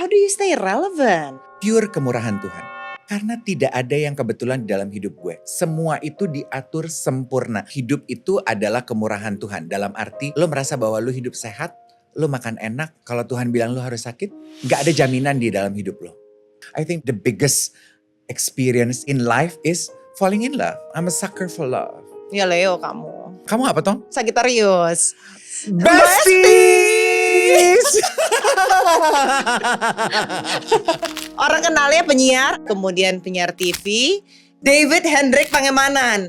how do you stay relevant? Pure kemurahan Tuhan. Karena tidak ada yang kebetulan di dalam hidup gue. Semua itu diatur sempurna. Hidup itu adalah kemurahan Tuhan. Dalam arti lo merasa bahwa lo hidup sehat, lo makan enak. Kalau Tuhan bilang lo harus sakit, gak ada jaminan di dalam hidup lo. I think the biggest experience in life is falling in love. I'm a sucker for love. Ya Leo kamu. Kamu apa Tong? Sagittarius. Besties! Orang kenalnya penyiar, kemudian penyiar TV, David Hendrik Pangemanan.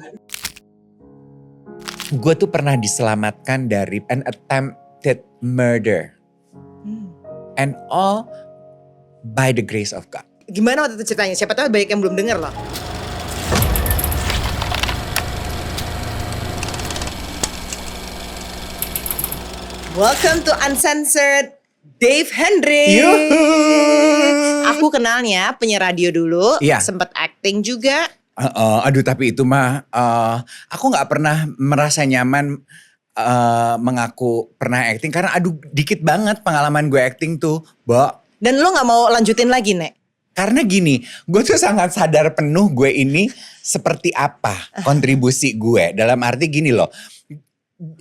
Gue tuh pernah diselamatkan dari an attempted murder. And all by the grace of God. Gimana waktu itu ceritanya? Siapa tahu banyak yang belum dengar loh. Welcome to Uncensored Dave Hendrik. Aku kenalnya penyiar radio dulu, sempat acting juga. Aduh tapi itu mah aku gak pernah merasa nyaman mengaku pernah acting. Karena aduh dikit banget pengalaman gue acting tuh, Bo. Dan lo gak mau lanjutin lagi, Nek? Karena gini, gue tuh sangat sadar penuh gue ini seperti apa kontribusi gue. Dalam arti gini loh.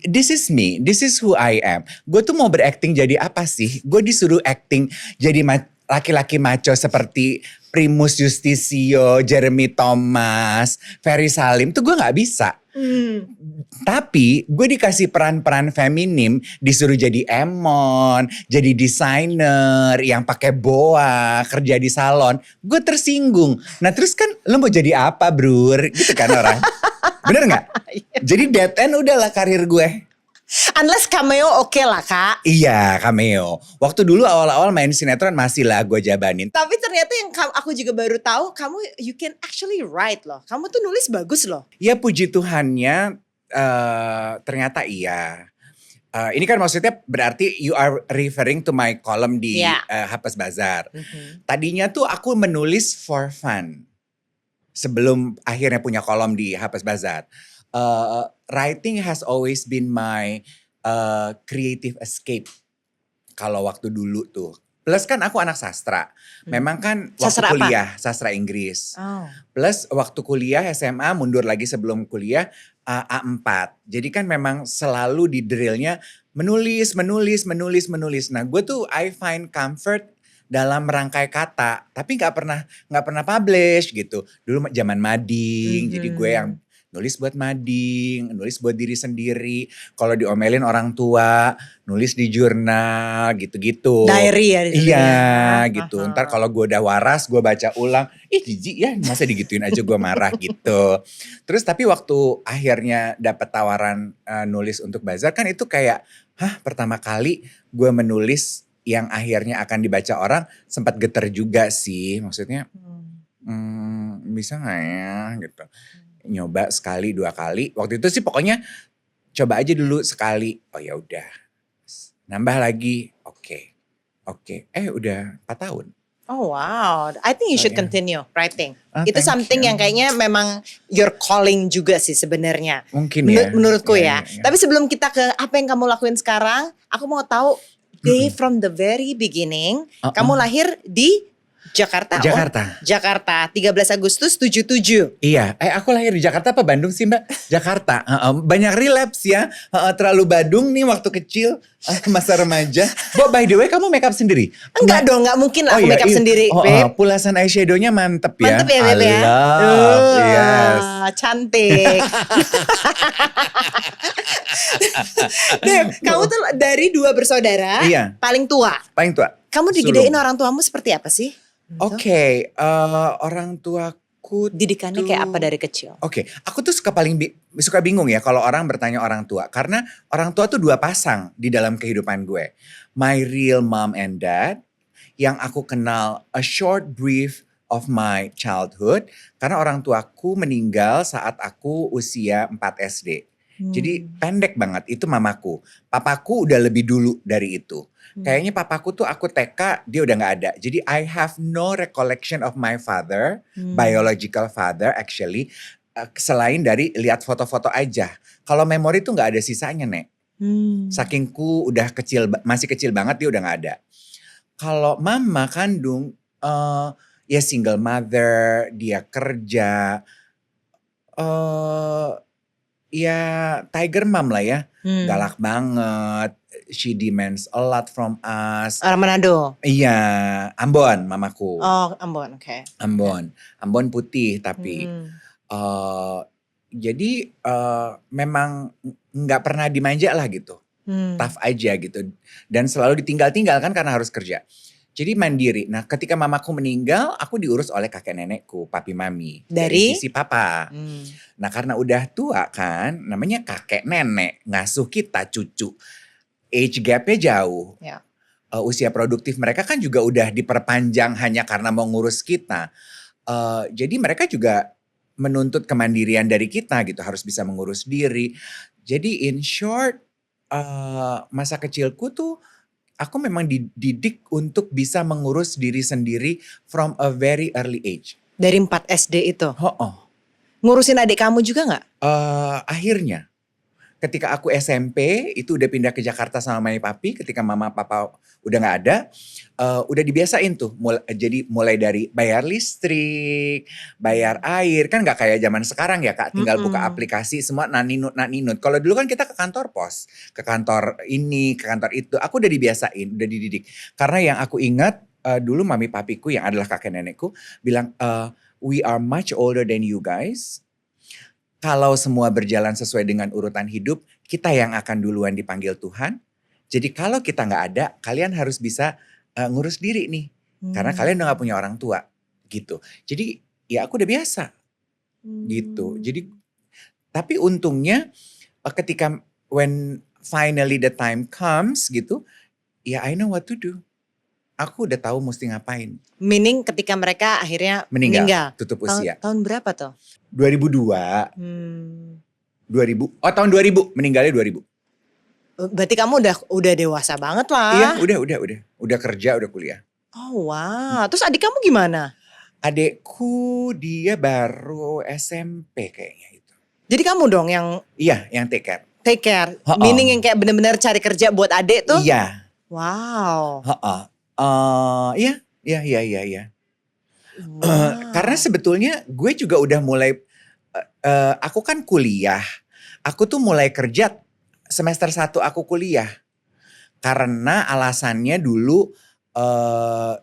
This is me, this is who I am. Gue tuh mau berakting jadi apa sih? Gue disuruh acting jadi laki-laki macho seperti Primus Yustisio, Jeremy Thomas, Ferry Salim. Tuh gue gak bisa. Tapi gue dikasih peran-peran feminim, disuruh jadi emon, jadi desainer yang pakai boa, kerja di salon. Gue tersinggung. Nah terus kan lo mau jadi apa bro? Gitu kan orang. Bener gak? Jadi dead end udahlah karir gue. Unless cameo oke lah Kak. Iya cameo. Waktu dulu awal-awal main sinetron masih lah gue jabanin. Tapi ternyata yang aku juga baru tahu, kamu you can actually write loh. Kamu tuh nulis bagus loh. Ya puji Tuhannya ternyata iya. Ini kan maksudnya berarti you are referring to my column di Hapas Bazar. Tadinya tuh aku menulis for fun. Sebelum akhirnya punya kolom di Hapas Bazar. Writing has always been my creative escape. Kalau waktu dulu tuh. Plus kan aku anak sastra. Memang kan waktu Sastra kuliah, apa? sastra Inggris. Oh. Plus waktu kuliah SMA, mundur lagi sebelum kuliah A4. Jadi kan memang selalu di drillnya menulis. Nah gue tuh I find comfort dalam merangkai kata, tapi nggak pernah publish gitu. Dulu zaman mading, jadi gue yang nulis buat mading, nulis buat diri sendiri. Kalau diomelin orang tua, nulis di jurnal gitu-gitu. Diary ya? Iya gitu. Ntar kalau gue udah waras, gue baca ulang. Jijik ya, masa digituin aja gue marah gitu. Terus tapi waktu akhirnya dapat tawaran nulis untuk Bazar kan itu kayak, pertama kali gue menulis yang akhirnya akan dibaca orang, sempat geter juga sih. Maksudnya bisa gak ya gitu. Nyoba sekali 2 kali. Waktu itu sih pokoknya coba aja dulu sekali. Oh ya udah. Nambah lagi. Oke. Udah 4 tahun. Oh wow. I think you should continue writing. Itu something yang kayaknya memang your calling juga sih sebenarnya. Mungkin ya. Menurutku ya. Tapi sebelum kita ke apa yang kamu lakuin sekarang, aku mau tahu from the very beginning, kamu lahir di Jakarta. Jakarta, 13 Agustus 77. Iya, aku lahir di Jakarta apa Bandung sih Mbak? Jakarta, banyak relapse ya. Terlalu Badung nih waktu kecil, masa remaja. Bo, by the way kamu make up sendiri? Enggak dong, gak mungkin lah aku make up sendiri, Beb. Pulasan eyeshadownya mantep ya. Mantep ya Beb ya. Yes. Cantik. Beb, kamu tuh dari 2 bersaudara, paling tua. Kamu digedein orang tuamu seperti apa sih? Oke, orang tuaku didikannya kayak apa dari kecil? Oke, aku tuh suka bingung ya kalau orang bertanya orang tua. Karena orang tua tuh 2 pasang di dalam kehidupan gue. My real mom and dad, yang aku kenal a short brief of my childhood. Karena orang tuaku meninggal saat aku usia 4 SD. Jadi pendek banget, itu mamaku. Papaku udah lebih dulu dari itu. Kayaknya papaku tuh aku TK, dia udah gak ada. Jadi I have no recollection of my father, biological father actually. Selain dari lihat foto-foto aja. Kalau memori tuh gak ada sisanya Nek. Sakingku udah masih kecil banget dia udah gak ada. Kalau mama kandung ya single mother, dia kerja, ya tiger mom lah ya, galak banget. She demands a lot from us. Orang Manado? Iya, Ambon mamaku. Oh, Ambon, oke. Ambon putih tapi. Jadi memang nggak pernah dimanja lah gitu. Tough aja gitu. Dan selalu ditinggal-tinggal kan karena harus kerja. Jadi mandiri. Nah ketika mamaku meninggal, aku diurus oleh kakek nenekku, papi mami. Dari sisi papa. Nah karena udah tua kan, namanya kakek nenek, ngasuh kita cucu. Age gapnya jauh. Ya. Usia produktif mereka kan juga udah diperpanjang hanya karena mau ngurus kita. Jadi mereka juga menuntut kemandirian dari kita gitu. Harus bisa mengurus diri. Jadi in short, masa kecilku tuh aku memang dididik untuk bisa mengurus diri sendiri from a very early age. Dari 4 SD itu? Ngurusin adik kamu juga gak? Akhirnya. Ketika aku SMP itu udah pindah ke Jakarta sama mami papi. Ketika mama papa udah gak ada. Udah dibiasain tuh. Jadi mulai dari bayar listrik, bayar air. Kan gak kayak zaman sekarang ya Kak. Tinggal buka aplikasi semua naninut. Kalau dulu kan kita ke kantor pos. Ke kantor ini, ke kantor itu. Aku udah dibiasain, udah dididik. Karena yang aku ingat dulu mami papiku yang adalah kakek nenekku bilang, we are much older than you guys. Kalau semua berjalan sesuai dengan urutan hidup, kita yang akan duluan dipanggil Tuhan. Jadi kalau kita gak ada, kalian harus bisa ngurus diri nih. Karena kalian udah gak punya orang tua gitu. Jadi ya aku udah biasa gitu. Jadi tapi untungnya ketika when finally the time comes gitu, ya I know what to do. Aku udah tahu mesti ngapain. Meaning ketika mereka akhirnya meninggal. Tutup usia. Tahun berapa tuh? 2002. 2000. Oh tahun 2000, meninggalnya 2000. Berarti kamu udah dewasa banget lah. Iya, udah kerja, udah kuliah. Oh wow. Terus adik kamu gimana? Adekku dia baru SMP kayaknya itu. Jadi kamu dong yang yang take care. Take care. Meaning yang kayak bener-bener cari kerja buat adik tuh? Iya. Wow. Iya. Karena sebetulnya gue juga udah mulai, aku kan kuliah. Aku tuh mulai kerja semester 1 aku kuliah. Karena alasannya dulu,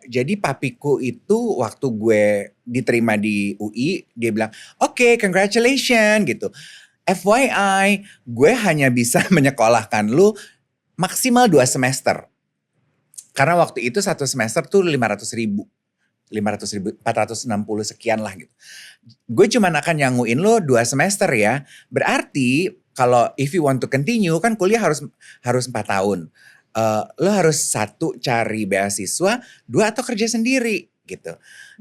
jadi papiku itu waktu gue diterima di UI, dia bilang, "Oke, congratulations," gitu. FYI, gue hanya bisa menyekolahkan lu maksimal 2 semester. Karena waktu itu 1 semester tuh 500.000, 460 sekian lah gitu. Gue cuman akan nyanguin lo 2 semester ya. Berarti kalau if you want to continue kan kuliah harus 4 tahun. Lo harus 1 cari beasiswa, 2 atau kerja sendiri gitu.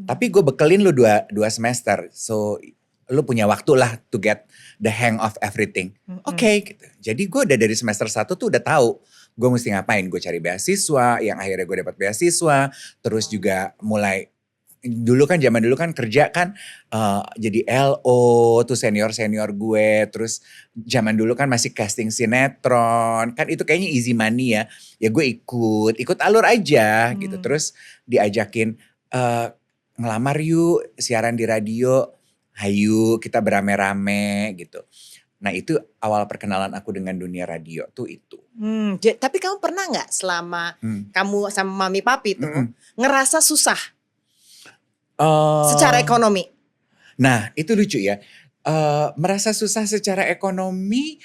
Tapi gue bekelin lo 2 semester. So lo punya waktu lah to get the hang of everything. Oke, gitu. Jadi gue udah dari semester 1 tuh udah tahu gue mesti ngapain. Gue cari beasiswa, yang akhirnya gue dapat beasiswa. Terus juga mulai, zaman dulu kan kerja kan jadi LO tuh senior gue. Terus zaman dulu kan masih casting sinetron. Kan itu kayaknya easy money ya. Ya gue ikut alur aja gitu. Terus diajakin ngelamar yuk siaran di radio. Hayu kita berame-rame gitu. Nah itu awal perkenalan aku dengan dunia radio tuh itu. Tapi kamu pernah gak selama kamu sama mami papi tuh ngerasa susah? Secara ekonomi? Nah itu lucu ya. Merasa susah secara ekonomi.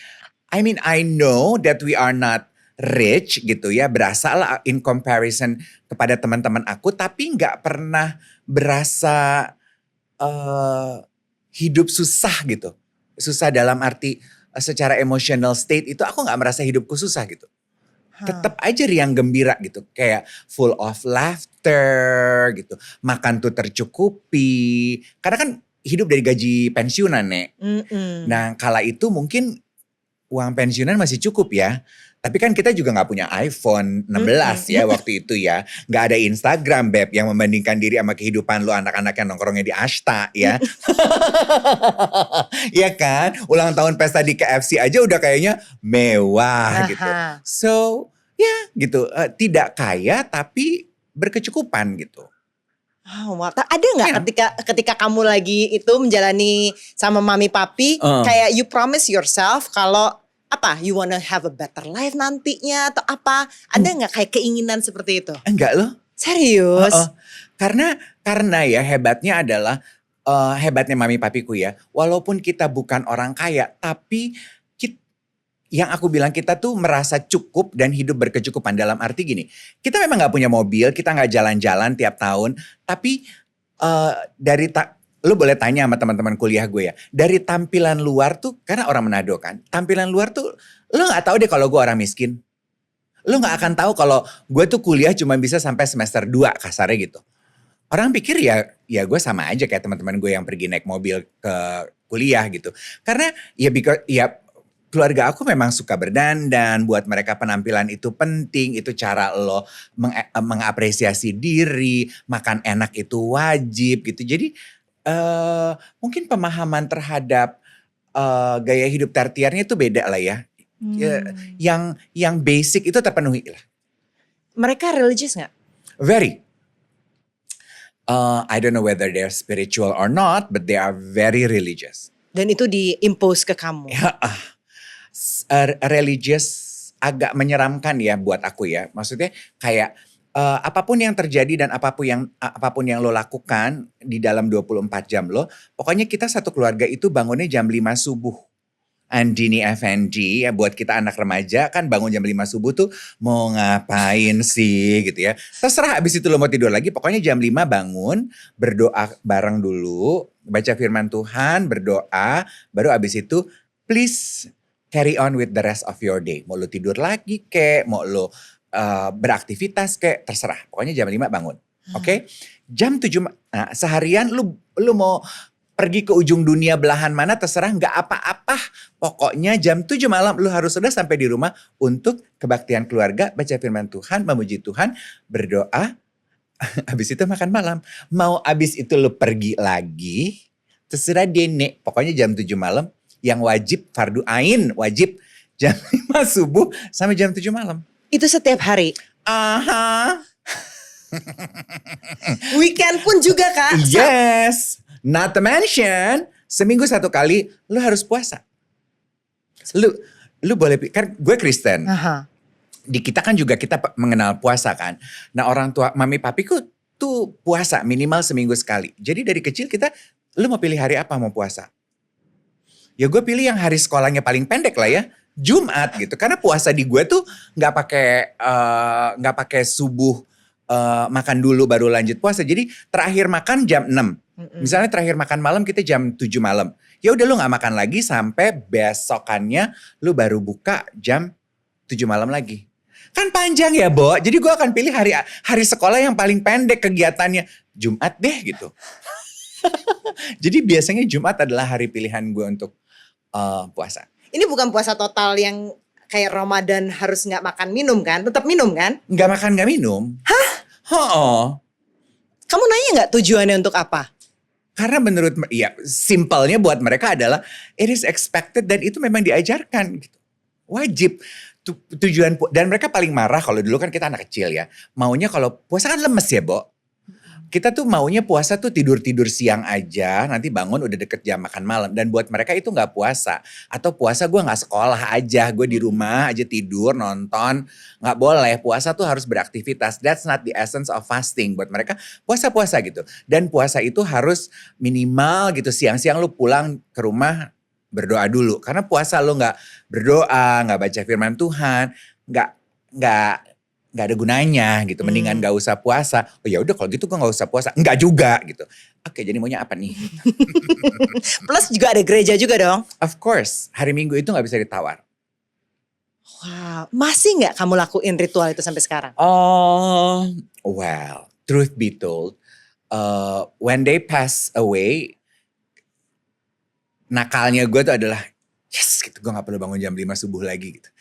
I mean I know that we are not rich gitu ya. Berasa lah in comparison kepada teman-teman aku. Tapi gak pernah berasa hidup susah gitu. Susah dalam arti secara emotional state itu aku gak merasa hidupku susah gitu. Tetap aja riang gembira gitu. Kayak full of laughter gitu. Makan tuh tercukupi. Karena kan hidup dari gaji pensiunan Nek. Nah kala itu mungkin uang pensiunan masih cukup ya. Tapi kan kita juga gak punya iPhone 16 ya waktu itu ya. Gak ada Instagram Beb yang membandingkan diri sama kehidupan lu anak-anak yang nongkrongnya di Ashta ya. Iya kan? Ulang tahun pesta di KFC aja udah kayaknya mewah gitu. So ya gitu. Tidak kaya tapi berkecukupan gitu. Oh, ada nggak ketika kamu lagi itu menjalani sama mami papi, kayak you promise yourself kalau apa, you wanna have a better life nantinya atau apa? Ada nggak kayak keinginan seperti itu? Enggak loh. Serius? Karena ya hebatnya adalah hebatnya mami papiku ya. Walaupun kita bukan orang kaya, tapi yang aku bilang kita tuh merasa cukup dan hidup berkecukupan dalam arti gini. Kita memang gak punya mobil, kita gak jalan-jalan tiap tahun. Tapi lu boleh tanya sama teman-teman kuliah gue ya. Dari tampilan luar tuh, karena orang Manado kan. Tampilan luar tuh, lu gak tahu deh kalau gue orang miskin. Lu gak akan tahu kalau gue tuh kuliah cuma bisa sampai semester 2 kasarnya gitu. Orang pikir ya gue sama aja kayak teman-teman gue yang pergi naik mobil ke kuliah gitu. Karena keluarga aku memang suka berdandan, buat mereka penampilan itu penting, itu cara lo mengapresiasi diri, makan enak itu wajib gitu. Jadi mungkin pemahaman terhadap gaya hidup tertiarnya itu beda lah ya. Yang basic itu terpenuhi lah. Mereka religious gak? Very. I don't know whether they're spiritual or not, but they are very religious. Dan itu diimpose ke kamu? Ya, religious agak menyeramkan ya buat aku ya. Maksudnya kayak apapun yang terjadi dan apapun yang lo lakukan di dalam 24 jam lo, pokoknya kita satu keluarga itu bangunnya jam 5 subuh. Andini Effendi ya, buat kita anak remaja kan bangun jam 5 subuh tuh mau ngapain sih gitu ya. Terserah abis itu lo mau tidur lagi, pokoknya jam 5 bangun, berdoa bareng dulu, baca firman Tuhan, berdoa, baru abis itu please carry on with the rest of your day. Mau lo tidur lagi kek, mau lo beraktivitas kek, terserah. Pokoknya jam 5 bangun. Oke? Jam 7, nah seharian lu mau pergi ke ujung dunia belahan mana terserah, gak apa-apa. Pokoknya jam 7 malam lu harus sudah sampai di rumah untuk kebaktian keluarga, baca firman Tuhan, memuji Tuhan, berdoa. Habis itu makan malam. Mau abis itu lu pergi lagi, terserah Dene. Pokoknya jam 7 malam. Yang wajib, fardu ain, wajib jam 5 subuh sampai jam 7 malam. Itu setiap hari? Aha. Weekend pun juga Kak? Yes. Not to mention, seminggu 1 kali lu harus puasa. Lu boleh, kan gue Kristen. Di kita kan juga kita mengenal puasa kan. Nah orang tua, mami papiku tuh puasa minimal seminggu sekali. Jadi dari kecil kita, lu mau pilih hari apa mau puasa? Ya gue pilih yang hari sekolahnya paling pendek lah ya, Jumat gitu. Karena puasa di gue tuh nggak pakai subuh makan dulu baru lanjut puasa. Jadi terakhir makan jam 6. Misalnya terakhir makan malam kita jam 7 malam. Ya udah lu nggak makan lagi sampai besokannya lu baru buka jam 7 malam lagi. Kan panjang ya, Bo. Jadi gue akan pilih hari sekolah yang paling pendek kegiatannya, Jumat deh gitu. Jadi biasanya Jumat adalah hari pilihan gue untuk puasa. Ini bukan puasa total yang kayak Ramadan harus nggak makan minum kan? Tetap minum kan? Nggak makan nggak minum. Hah? Kamu nanya nggak tujuannya untuk apa? Karena menurut, ya simpelnya buat mereka adalah it is expected dan itu memang diajarkan gitu. Wajib. Tujuan, dan mereka paling marah kalau dulu kan kita anak kecil ya. Maunya kalau puasa kan lemes ya, Bo. Kita tuh maunya puasa tuh tidur-tidur siang aja, nanti bangun udah deket jam makan malam. Dan buat mereka itu gak puasa. Atau puasa gue gak sekolah aja, gue di rumah aja tidur, nonton. Gak boleh, puasa tuh harus beraktivitas. That's not the essence of fasting. Buat mereka puasa-puasa gitu. Dan puasa itu harus minimal gitu, siang-siang lu pulang ke rumah berdoa dulu. Karena puasa lu gak berdoa, gak baca firman Tuhan, gak ada gunanya gitu, mendingan gak usah puasa. Oh ya udah kalau gitu gue gak usah puasa. Enggak juga gitu. Oke, jadi maunya apa nih? Plus juga ada gereja juga dong. Of course, hari Minggu itu gak bisa ditawar. Wow, masih gak kamu lakuin ritual itu sampai sekarang? Oh, well, truth be told, when they pass away, nakalnya gue tuh adalah yes gitu, gue gak perlu bangun jam 5 subuh lagi gitu.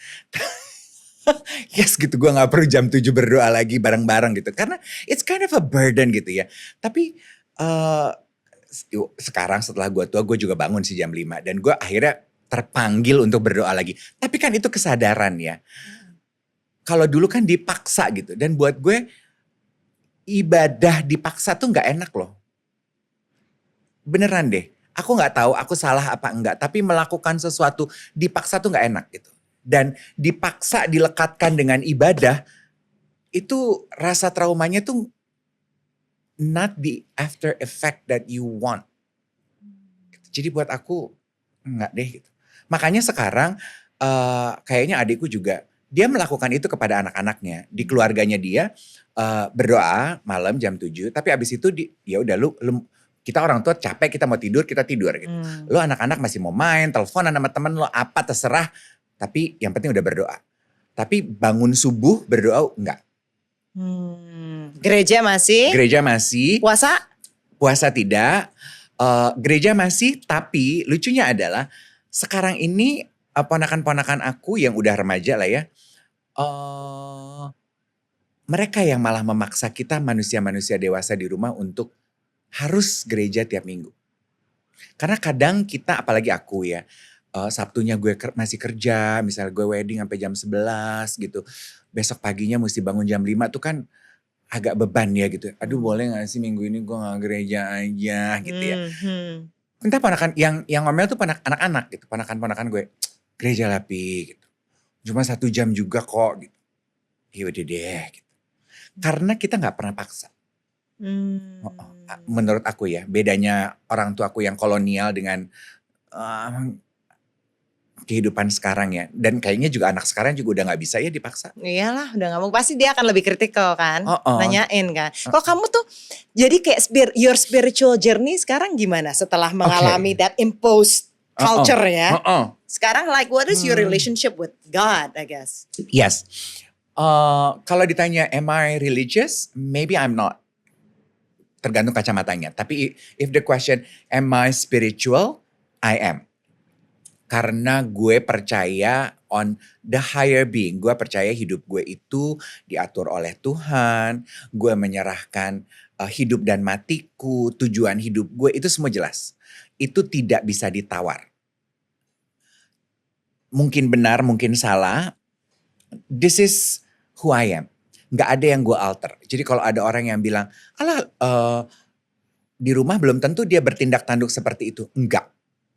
Yes gitu, gue gak perlu jam 7 berdoa lagi bareng-bareng gitu. Karena it's kind of a burden gitu ya. Tapi sekarang setelah gue tua, gue juga bangun sih jam 5. Dan gue akhirnya terpanggil untuk berdoa lagi. Tapi kan itu kesadaran ya. Kalau dulu kan dipaksa gitu. Dan buat gue, ibadah dipaksa tuh gak enak loh. Beneran deh. Aku gak tahu aku salah apa enggak. Tapi melakukan sesuatu dipaksa tuh gak enak gitu. Dan dipaksa dilekatkan dengan ibadah. Itu rasa traumanya tuh not the after effect that you want. Jadi buat aku enggak deh gitu. Makanya sekarang kayaknya adikku juga. Dia melakukan itu kepada anak-anaknya. Di keluarganya dia berdoa malam jam 7. Tapi abis itu ya udah lu kita orang tua capek, kita mau tidur, kita tidur gitu. Lo anak-anak masih mau main, teleponan sama temen lo, apa terserah. Tapi yang penting udah berdoa. Tapi bangun subuh berdoa enggak. Gereja masih? Gereja masih. Puasa? Puasa tidak. Gereja masih, tapi lucunya adalah sekarang ini ponakan-ponakan aku yang udah remaja lah ya. Mereka yang malah memaksa kita manusia-manusia dewasa di rumah untuk harus gereja tiap minggu. Karena kadang kita, apalagi aku ya, Sabtunya gue masih kerja, misalnya gue wedding sampai jam 11 gitu. Besok paginya mesti bangun jam 5 tuh kan agak beban ya gitu. Aduh boleh gak sih minggu ini gue gak gereja aja gitu ya. Entah ponakan, yang ngomel tuh anak-anak gitu. Ponakan-ponakan gue, gereja lah Pi gitu. Cuma 1 jam juga kok gitu. Ya udah deh gitu. Karena kita gak pernah paksa. Menurut aku ya, bedanya orang tua aku yang kolonial dengan kehidupan sekarang ya. Dan kayaknya juga anak sekarang juga udah gak bisa ya dipaksa. Iyalah udah gak mau, pasti dia akan lebih kritikal kan. Nanyain kan. Kalau kamu tuh jadi kayak your spiritual journey sekarang gimana setelah mengalami that imposed culture ya. Sekarang like what is your relationship with God I guess? Yes. Kalau ditanya am I religious? Maybe I'm not. Tergantung kacamatanya. Tapi if the question am I spiritual? I am. Karena gue percaya on the higher being. Gue percaya hidup gue itu diatur oleh Tuhan. Gue menyerahkan hidup dan matiku. Tujuan hidup gue itu semua jelas. Itu tidak bisa ditawar. Mungkin benar, mungkin salah. This is who I am. Gak ada yang gue alter. Jadi kalau ada orang yang bilang, alah di rumah belum tentu dia bertindak tanduk seperti itu. Enggak.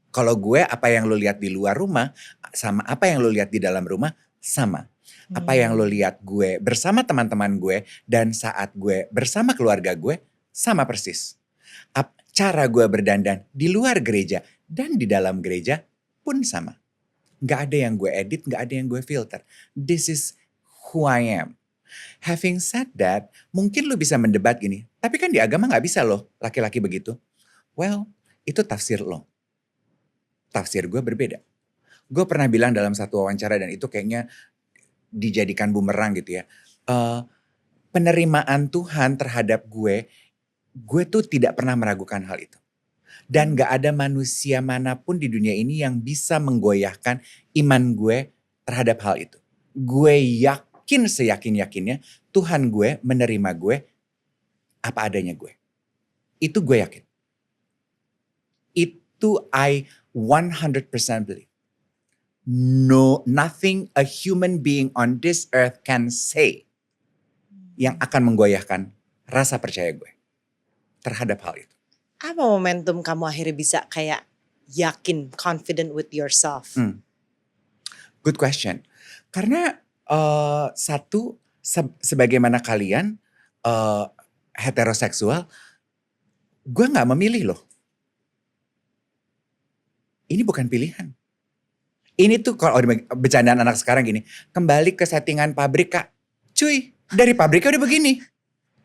Kalau gue apa yang lo lihat di luar rumah sama apa yang lo lihat di dalam rumah sama. Apa yang lo lihat gue bersama teman-teman gue dan saat gue bersama keluarga gue sama persis. Cara gue berdandan di luar gereja dan di dalam gereja pun sama. Gak ada yang gue edit, gak ada yang gue filter. This is who I am. Having said that, mungkin lo bisa mendebat gini, tapi kan di agama gak bisa loh laki-laki begitu. Well, itu tafsir lo. Tafsir gue berbeda. Gue pernah bilang dalam satu wawancara dan itu kayaknya dijadikan bumerang gitu ya. Penerimaan Tuhan terhadap gue tuh tidak pernah meragukan hal itu. Dan gak ada manusia manapun di dunia ini yang bisa menggoyahkan iman gue terhadap hal itu. Gue yakin seyakin-yakinnya Tuhan gue menerima gue apa adanya gue. Itu gue yakin. Itu I 100% believe. No, nothing a human being on this earth can say yang akan menggoyahkan rasa percaya gue terhadap hal itu. Apa momentum kamu akhirnya bisa kayak yakin, confident with yourself? Good question. Karena satu, sebagaimana kalian heteroseksual, gue gak memilih loh. Ini bukan pilihan. Ini tuh kalau bercandaan anak sekarang gini, kembali ke settingan pabrik Kak. Cuy, dari pabriknya udah begini.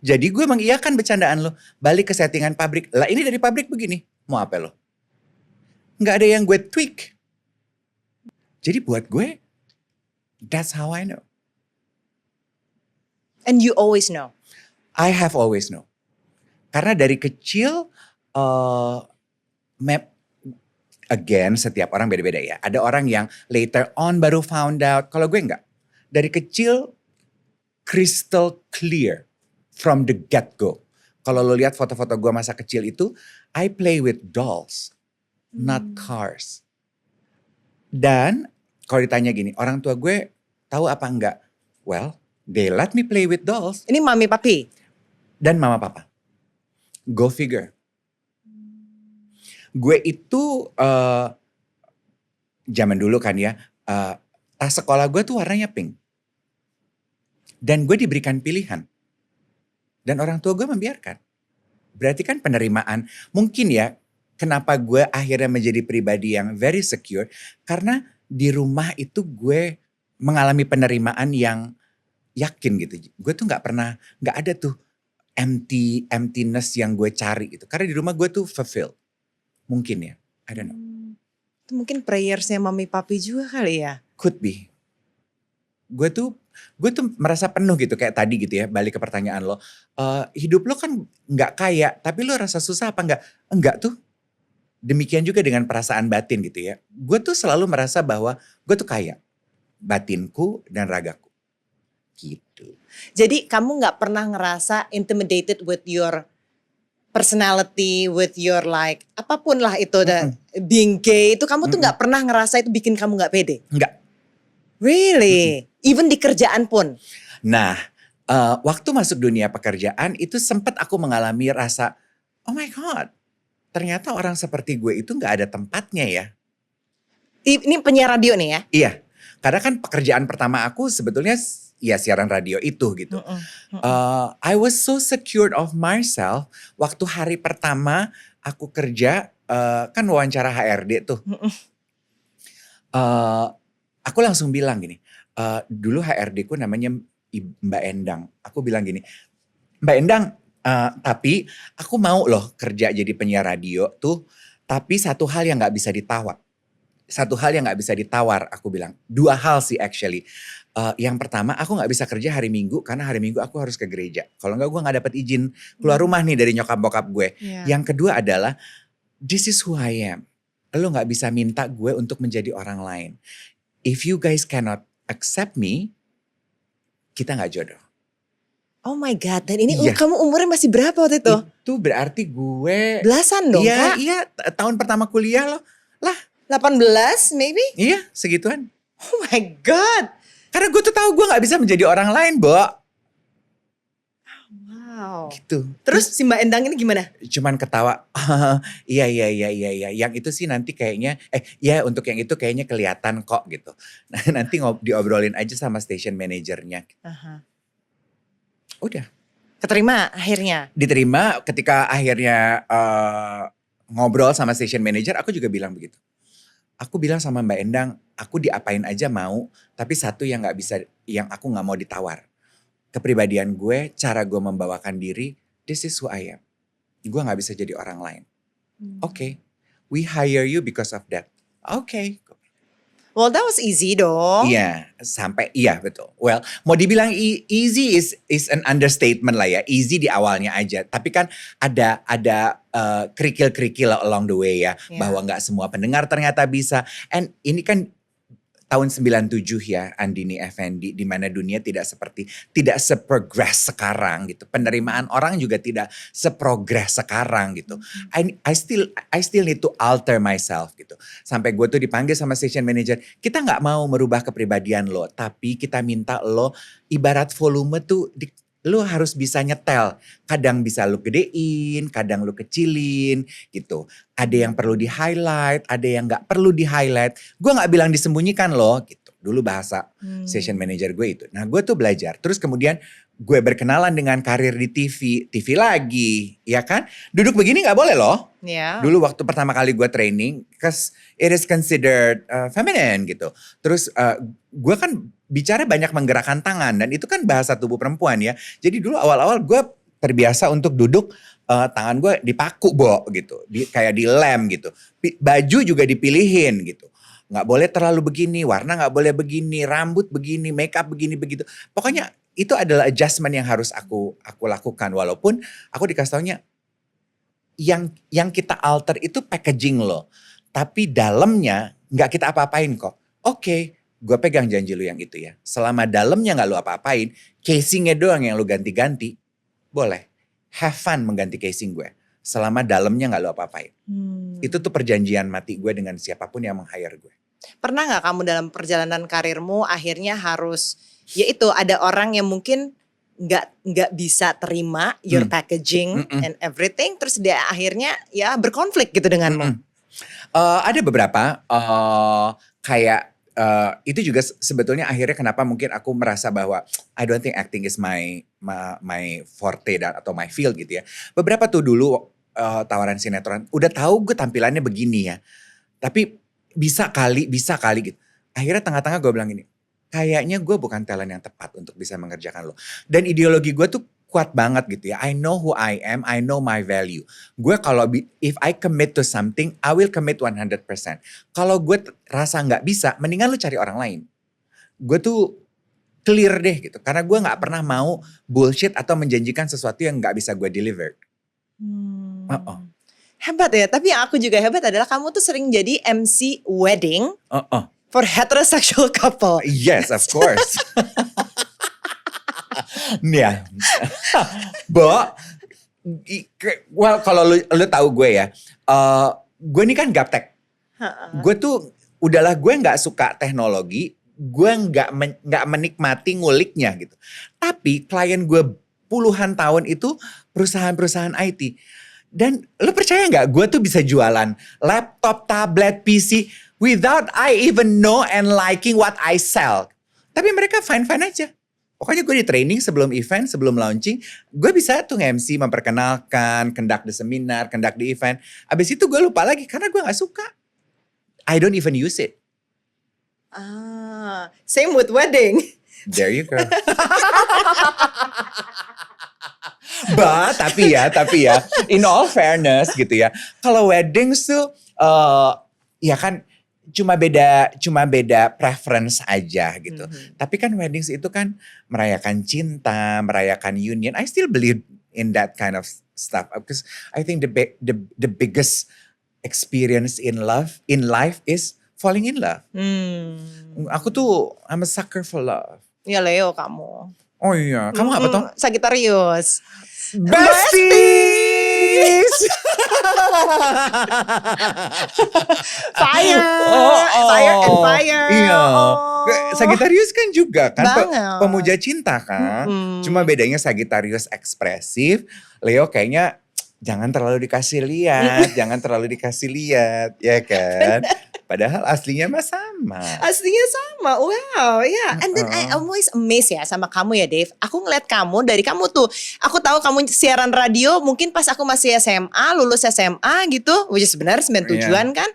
Jadi gue mengiyakan bercandaan lo, balik ke settingan pabrik. Lah ini dari pabrik begini, mau apa lo? Gak ada yang gue tweak. Jadi buat gue, that's how I know. And you always know? I have always know. Karena dari kecil, again setiap orang beda-beda ya. Ada orang yang later on baru found out. Kalau gue enggak. Dari kecil, crystal clear from the get-go. Kalau lo lihat foto-foto gue masa kecil itu, I play with dolls, not cars. Dan kalau ditanya gini, orang tua gue tahu apa enggak? Well, they let me play with dolls. Ini mami papi? dan mama papa. Go figure. Gue itu zaman dulu kan ya, tas sekolah gue tuh warnanya pink. Dan gue diberikan pilihan. Dan orang tua gue membiarkan. Berarti kan penerimaan. Mungkin ya, kenapa gue akhirnya menjadi pribadi yang very secure. Karena di rumah itu gue mengalami penerimaan yang yakin gitu. Gue tuh gak ada tuh emptiness yang gue cari gitu. Karena di rumah gue tuh fulfilled. Mungkin ya, I don't know. Itu mungkin prayersnya mami papi juga kali ya? Could be. Gue tuh merasa penuh gitu kayak tadi gitu ya, balik ke pertanyaan lo. Hidup lo kan gak kaya, tapi lo rasa susah apa enggak? Enggak tuh. Demikian juga dengan perasaan batin gitu ya. Gue tuh selalu merasa bahwa gue tuh kaya. Batinku dan ragaku. Gitu. Jadi kamu gak pernah ngerasa intimidated with your personality, with your like apapun lah itu, being gay itu kamu tuh gak pernah ngerasa itu bikin kamu gak pede? Enggak. Really? Even di kerjaan pun? Nah, waktu masuk dunia pekerjaan itu sempat aku mengalami rasa, oh my God, ternyata orang seperti gue itu gak ada tempatnya ya. Ini penyiar radio nih ya? Iya, karena kan pekerjaan pertama aku sebetulnya ya siaran radio itu gitu. I was so secured of myself waktu hari pertama aku kerja, kan wawancara HRD tuh. Aku langsung bilang gini, dulu HRD ku namanya Mbak Endang. Aku bilang gini, Mbak Endang, tapi aku mau loh kerja jadi penyiar radio tuh, tapi satu hal yang gak bisa ditawar. Aku bilang. 2 hal sih actually. Yang pertama, aku gak bisa kerja hari Minggu karena hari Minggu aku harus ke gereja. Kalau enggak gue gak dapet izin keluar rumah nih dari nyokap bokap gue. Yeah. Yang kedua adalah, this is who I am. Lo gak bisa minta gue untuk menjadi orang lain. If you guys cannot accept me, kita gak jodoh. Oh my God, dan ini kamu umurnya masih berapa waktu itu? Itu berarti gue... Belasan dong Kak? Iya, tahun pertama kuliah loh. Lah. 18 maybe? Iya, segituan. Oh my God. Karena gue tuh tahu gue gak bisa menjadi orang lain, Bo. Wow. Gitu. Terus si Mbak Endang ini gimana? Cuman ketawa. Iya. Yang itu sih nanti kayaknya, ya untuk yang itu kayaknya kelihatan kok gitu. Nah, nanti diobrolin aja sama station manajernya. Udah. Keterima akhirnya? Diterima ketika akhirnya ngobrol sama station manager, aku juga bilang begitu. Aku bilang sama Mbak Endang, aku diapain aja mau, tapi satu yang aku gak mau ditawar. Kepribadian gue, cara gue membawakan diri, this is who I am. Gue gak bisa jadi orang lain. Okay, we hire you because of that. Okay. Well, that was easy dong. Iya, betul. Well, mau dibilang easy is an understatement lah ya. Easy di awalnya aja. Tapi kan ada kerikil-kerikil along the way ya. Yeah. Bahwa gak semua pendengar ternyata bisa. And ini kan tahun 97 ya, Andini Effendi, di mana dunia tidak seprogress sekarang gitu. Penerimaan orang juga tidak seprogress sekarang gitu. I still need to alter myself gitu. Sampai gue tuh dipanggil sama station manager, kita nggak mau merubah kepribadian lo, tapi kita minta lo ibarat volume tuh lo harus bisa nyetel. Kadang bisa lo gedein, kadang lo kecilin gitu. Ada yang perlu di highlight, ada yang gak perlu di highlight. Gue gak bilang disembunyikan loh gitu. Dulu bahasa station manager gue itu. Nah gue tuh belajar. Terus kemudian gue berkenalan dengan karir di TV lagi. Ya kan? Duduk begini gak boleh loh. Yeah. Dulu waktu pertama kali gue training, cause it is considered feminine gitu. Terus gue kan bicara banyak menggerakkan tangan. Dan itu kan bahasa tubuh perempuan ya. Jadi dulu awal-awal gue terbiasa untuk duduk, tangan gue dipaku Bo gitu. Kayak di lem gitu. Baju juga dipilihin gitu. Gak boleh terlalu begini, warna gak boleh begini, rambut begini, makeup begini, begitu. Pokoknya itu adalah adjustment yang harus aku lakukan. Walaupun aku dikasih taunya, yang kita alter itu packaging lo. Tapi dalamnya gak kita apa-apain kok. Oke, gue pegang janji lo yang itu ya. Selama dalamnya gak lo apa-apain, casingnya doang yang lo ganti-ganti, boleh. Have fun mengganti casing gue. Selama dalamnya gak lo apa-apain. Itu tuh perjanjian mati gue dengan siapapun yang meng-hire gue. Pernah gak kamu dalam perjalanan karirmu akhirnya harus, ya itu ada orang yang mungkin nggak bisa terima your packaging and everything, terus dia akhirnya ya berkonflik gitu denganmu. Ada beberapa kayak itu juga sebetulnya akhirnya kenapa mungkin aku merasa bahwa I don't think acting is my forte atau my field gitu ya. Beberapa tuh dulu tawaran sinetron, udah tahu gue tampilannya begini ya, tapi bisa kali gitu. Akhirnya tengah-tengah gue bilang gini, kayaknya gue bukan talent yang tepat untuk bisa mengerjakan lo. Dan ideologi gue tuh kuat banget gitu ya. I know who I am, I know my value. Gue kalau if I commit to something, I will commit 100%. Kalau gue rasa nggak bisa, mendingan lu cari orang lain. Gue tuh clear deh gitu. Karena gue nggak pernah mau bullshit atau menjanjikan sesuatu yang nggak bisa gue deliver. Hebat ya, tapi yang aku juga hebat adalah kamu tuh sering jadi MC wedding for heterosexual couple. Yes, of course. Nih ya, well kalau lu tahu gue ya, gue ini kan gaptek. Gue tuh udahlah gue nggak suka teknologi, gue nggak menikmati nguliknya gitu. Tapi klien gue puluhan tahun itu perusahaan-perusahaan IT. Dan lu percaya nggak, gue tuh bisa jualan laptop, tablet, PC without I even know and liking what I sell. Tapi mereka fine-fine aja. Pokoknya gue di training sebelum event, sebelum launching, gue bisa tuh nge-MC, memperkenalkan, conduct the seminar, conduct the event. Abis itu gue lupa lagi karena gue gak suka. I don't even use it. Same with wedding. There you go. Tapi ya, in all fairness gitu ya. Kalau weddings tuh, ya kan cuma beda preference aja gitu. Tapi kan weddings itu kan merayakan cinta, merayakan union. I still believe in that kind of stuff because I think the biggest experience in life is falling in love. Aku tuh I'm a sucker for love. Ya Leo kamu. Oh iya, kamu apa toh? Sagittarius. Besties! Fire and fire. Iya. Sagittarius kan juga kan pemuja Banget. cinta kan. Cuma bedanya Sagittarius ekspresif, Leo kayaknya jangan terlalu dikasih lihat, ya kan. Padahal aslinya mah sama. Aslinya sama, wow, yeah. And then I always amazed ya sama kamu ya Dave. Aku ngeliat kamu dari kamu tuh, aku tahu kamu siaran radio mungkin pas aku masih SMA, lulus SMA gitu, which is benar 97-an kan.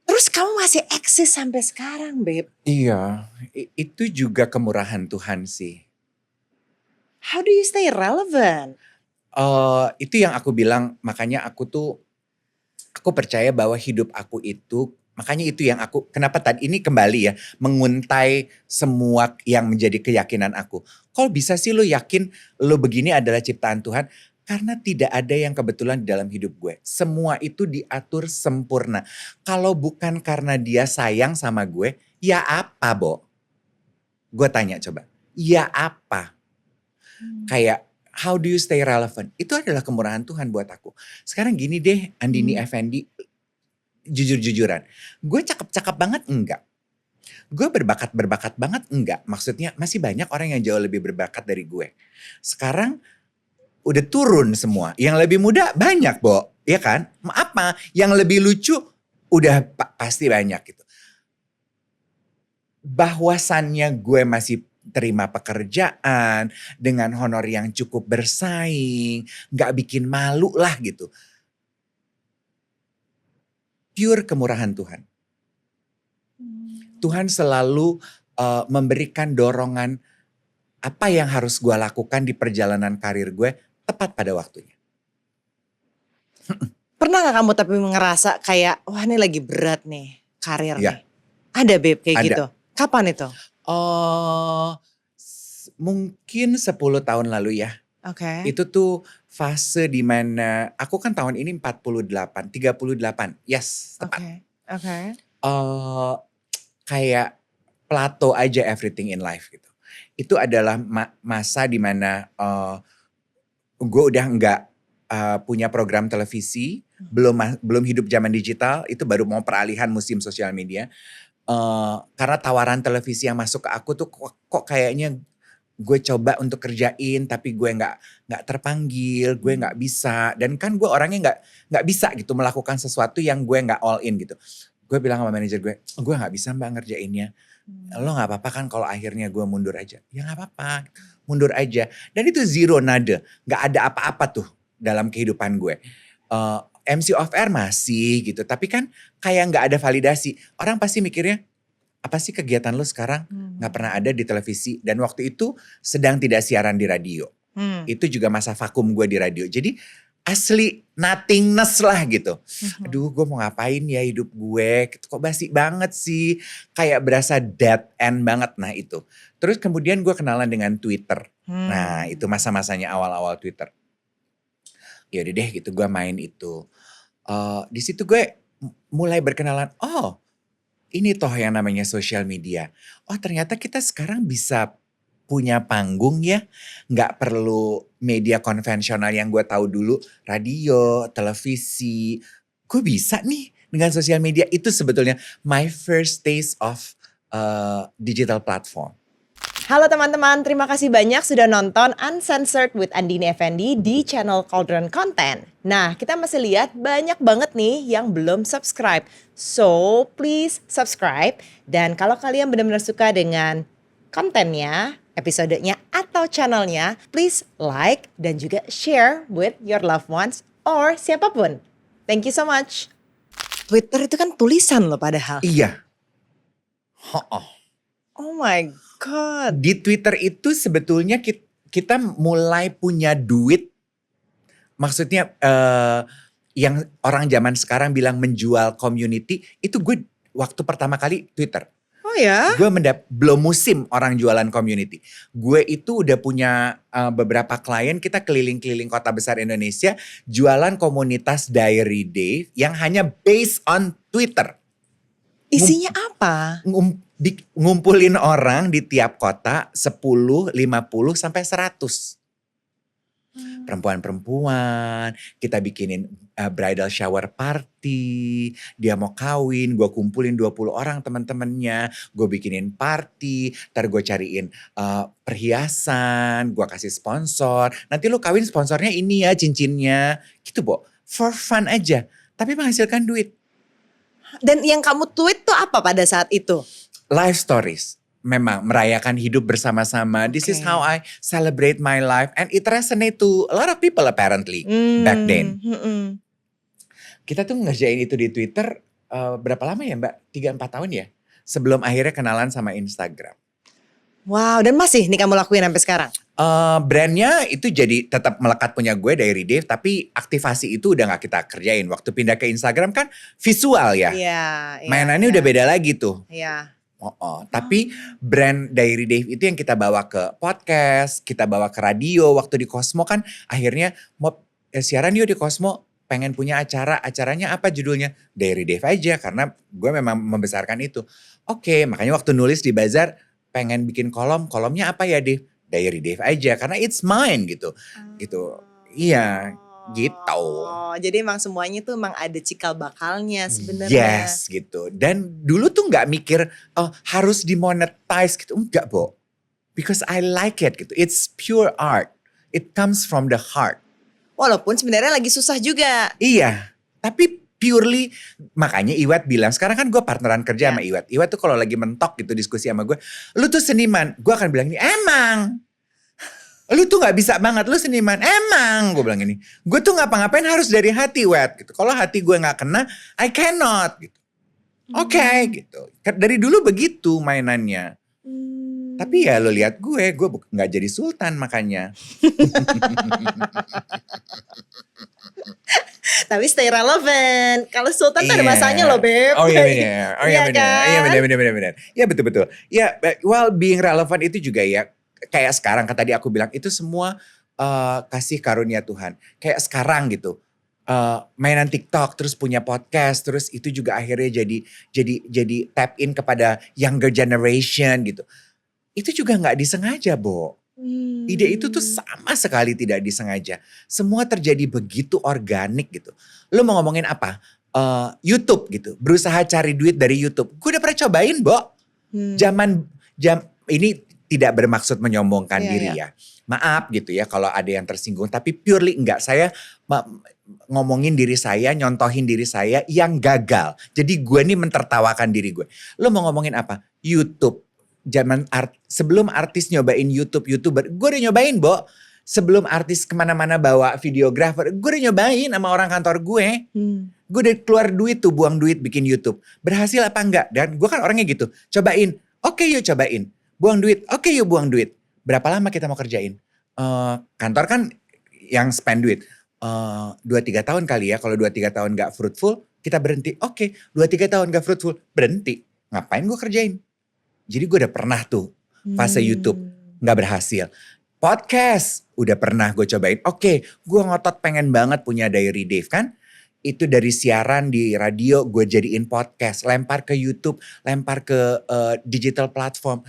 Terus kamu masih eksis sampai sekarang, Babe. Iya, itu juga kemurahan Tuhan sih. How do you stay relevant? Itu yang aku bilang, makanya aku percaya bahwa hidup aku itu, makanya itu yang kenapa tadi ini kembali ya, menguntai semua yang menjadi keyakinan aku. Kalau bisa sih lo yakin lo begini adalah ciptaan Tuhan? Karena tidak ada yang kebetulan di dalam hidup gue. Semua itu diatur sempurna. Kalau bukan karena dia sayang sama gue, ya apa, Bo? Gue tanya coba, ya apa? Kayak, how do you stay relevant? Itu adalah kemurahan Tuhan buat aku. Sekarang gini deh, Andini Effendi, jujur-jujuran. Gue cakep-cakep banget? Enggak. Gue berbakat banget? Enggak. Maksudnya masih banyak orang yang jauh lebih berbakat dari gue. Sekarang udah turun semua. Yang lebih muda banyak, Bo. Ya kan? Apa? Yang lebih lucu udah pasti banyak gitu. Bahwasannya gue masih terima pekerjaan dengan honor yang cukup bersaing, gak bikin malu lah gitu. Pure kemurahan Tuhan. Tuhan selalu memberikan dorongan apa yang harus gue lakukan di perjalanan karir gue tepat pada waktunya. Pernah gak kamu tapi ngerasa kayak, wah ini lagi berat nih karir Ya. nih? Ada Babe kayak Ada. gitu? Kapan itu? Mungkin 10 tahun lalu ya. Oke. Itu tuh fase dimana aku kan tahun ini 38. Yes, tepat. Oke. Kayak plateau aja everything in life gitu. Itu adalah masa dimana gue udah nggak punya program televisi, belum hidup zaman digital, itu baru mau peralihan musim sosial media. Karena tawaran televisi yang masuk ke aku tuh kok kayaknya gue coba untuk kerjain tapi gue nggak terpanggil, gue nggak bisa. Dan kan gue orangnya nggak bisa gitu melakukan sesuatu yang gue nggak all in gitu. Gue bilang sama manajer gue nggak bisa mbak ngerjainnya. Lo nggak apa-apa kan kalau akhirnya gue mundur aja? Ya nggak apa-apa, mundur aja. Dan itu zero nada, nggak ada apa-apa tuh dalam kehidupan gue. MC off air masih gitu, tapi kan kayak nggak ada validasi. Orang pasti mikirnya, apa sih kegiatan lo sekarang? Nggak pernah ada di televisi. Dan waktu itu sedang tidak siaran di radio. Itu juga masa vakum gue di radio. Jadi asli nothingness lah gitu. Aduh gue mau ngapain ya hidup gue. Kok basi banget sih. Kayak berasa dead end banget. Nah itu. Terus kemudian gue kenalan dengan Twitter. Nah itu masa-masanya awal-awal Twitter. Ya udah deh gitu gue main itu. Di situ gue mulai berkenalan. Oh ini toh yang namanya social media. Oh ternyata kita sekarang bisa punya panggung ya. Nggak perlu media konvensional yang gue tahu dulu. Radio, televisi. Gue bisa nih dengan sosial media. Itu sebetulnya my first taste of digital platform. Halo teman-teman, terima kasih banyak sudah nonton Uncensored with Andini Effendi di channel Cauldron Content. Nah, kita masih lihat banyak banget nih yang belum subscribe. So, please subscribe. Dan kalau kalian benar-benar suka dengan kontennya, episodenya, atau channelnya, please like dan juga share with your loved ones or siapapun. Thank you so much. Twitter itu kan tulisan loh padahal. Iya. Oh my God. Di Twitter itu sebetulnya kita mulai punya duit. Maksudnya yang orang zaman sekarang bilang menjual community. Itu gue waktu pertama kali Twitter. Oh ya? Gue belum musim orang jualan community. Gue itu udah punya beberapa klien. Kita keliling-keliling kota besar Indonesia. Jualan komunitas Diary Dave yang hanya based on Twitter. Isinya apa? Ngumpulin orang di tiap kota 10, 50 sampai 100. Perempuan-perempuan, kita bikinin bridal shower party, dia mau kawin, gue kumpulin 20 orang teman-temannya, gue bikinin party, ntar gue cariin perhiasan, gue kasih sponsor, nanti lu kawin sponsornya ini ya cincinnya, gitu Bo, for fun aja, tapi menghasilkan duit. Dan yang kamu tweet tuh apa pada saat itu? Life stories. Memang merayakan hidup bersama-sama. This is how I celebrate my life. And it resonate to a lot of people apparently back then. Kita tuh ngerjain itu di Twitter berapa lama ya Mbak? 3-4 tahun ya? Sebelum akhirnya kenalan sama Instagram. Wow, dan masih nih kamu lakuin sampai sekarang? Brandnya itu jadi tetap melekat punya gue Diary Dave. Tapi aktivasi itu udah gak kita kerjain. Waktu pindah ke Instagram kan visual ya. Mainannya udah beda lagi tuh. Tapi brand Diary Dave itu yang kita bawa ke podcast, kita bawa ke radio. Waktu di Cosmo kan akhirnya mau siaran yuk di Cosmo, pengen punya acaranya apa judulnya? Diary Dave aja karena gue memang membesarkan itu. Oke, makanya waktu nulis di Bazar pengen bikin kolomnya apa ya Dave? Diary Dave aja karena it's mine gitu. Iya. Gitu. Jadi emang semuanya tuh emang ada cikal bakalnya sebenarnya. Yes gitu. Dan dulu tuh gak mikir harus dimonetize gitu. Enggak Bo. Because I like it gitu. It's pure art. It comes from the heart. Walaupun sebenarnya lagi susah juga. Iya. Tapi purely, makanya Iwat bilang, sekarang kan gue partneran kerja sama Iwat. Iwat tuh kalau lagi mentok gitu diskusi sama gue. Lu tuh seniman. Gue akan bilang ini emang. Lu tuh gak bisa banget, lu seniman. Emang, gue bilang gini. Gue tuh ngapa-ngapain harus dari hati, Wet. Gitu. Kalau hati gue gak kena, I cannot. Gitu. Oke, gitu. Dari dulu begitu mainannya. Tapi ya lo lihat gue gak jadi sultan makanya. Tapi stay relevant. Kalau sultan tuh ada masanya loh, Beb. Oh iya benar. Iya benar. Iya betul. Ya, well being relevant itu juga ya. Kayak sekarang kan tadi aku bilang itu semua kasih karunia Tuhan. Kayak sekarang gitu. Mainan TikTok terus punya podcast terus itu juga akhirnya jadi tap in kepada younger generation gitu. Itu juga nggak disengaja, Bo. Ide itu tuh sama sekali tidak disengaja. Semua terjadi begitu organik gitu. Lu mau ngomongin apa? YouTube gitu. Berusaha cari duit dari YouTube. Gue udah pernah cobain, Bo. Ini tidak bermaksud menyombongkan diri ya. Maaf gitu ya kalau ada yang tersinggung. Tapi purely enggak. Saya ngomongin diri saya, nyontohin diri saya yang gagal. Jadi gue nih mentertawakan diri gue. Lo mau ngomongin apa? YouTube. Sebelum artis nyobain YouTuber. Gue udah nyobain, Bo. Sebelum artis kemana-mana bawa videografer. Gue udah nyobain sama orang kantor gue. Gue udah keluar duit tuh, buang duit bikin YouTube. Berhasil apa enggak? Dan gue kan orangnya gitu. Cobain. Oke yuk cobain. Buang duit. Oke yuk buang duit. Berapa lama kita mau kerjain? Kantor kan yang spend duit. 2-3 tahun kali ya. Kalau 2-3 tahun gak fruitful, kita berhenti. Oke, 2-3 tahun gak fruitful, berhenti. Ngapain gue kerjain? Jadi gue udah pernah tuh fase YouTube gak berhasil. Podcast udah pernah gue cobain. Oke, gue ngotot pengen banget punya Diary Dave kan. Itu dari siaran di radio gue jadiin podcast. Lempar ke YouTube, lempar ke digital platform.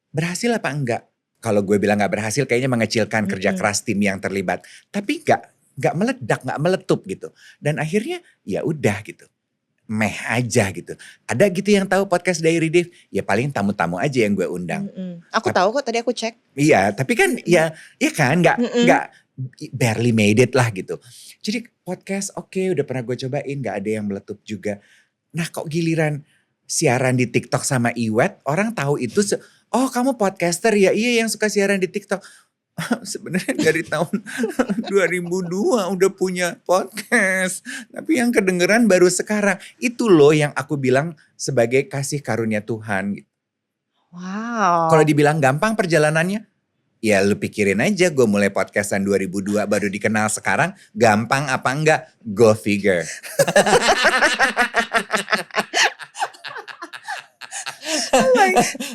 Berhasil apa enggak? Kalau gue bilang gak berhasil kayaknya mengecilkan kerja keras tim yang terlibat. Tapi gak meledak, gak meletup gitu. Dan akhirnya ya udah gitu. Meh aja gitu. Ada gitu yang tahu podcast Diary Dave? Ya paling tamu-tamu aja yang gue undang. Aku tahu kok, tadi aku cek. Iya, tapi kan ya kan nggak barely made it lah gitu. Jadi podcast oke, udah pernah gue cobain, nggak ada yang meletup juga. Nah kok giliran siaran di TikTok sama Iwet, orang tahu itu oh kamu podcaster ya, iya yang suka siaran di TikTok. Sebenarnya dari tahun 2002 udah punya podcast. Tapi yang kedengeran baru sekarang. Itu loh yang aku bilang sebagai kasih karunia Tuhan. Wow. Kalau dibilang gampang perjalanannya, ya lu pikirin aja gue mulai podcastan 2002 baru dikenal sekarang. Gampang apa enggak? Go figure.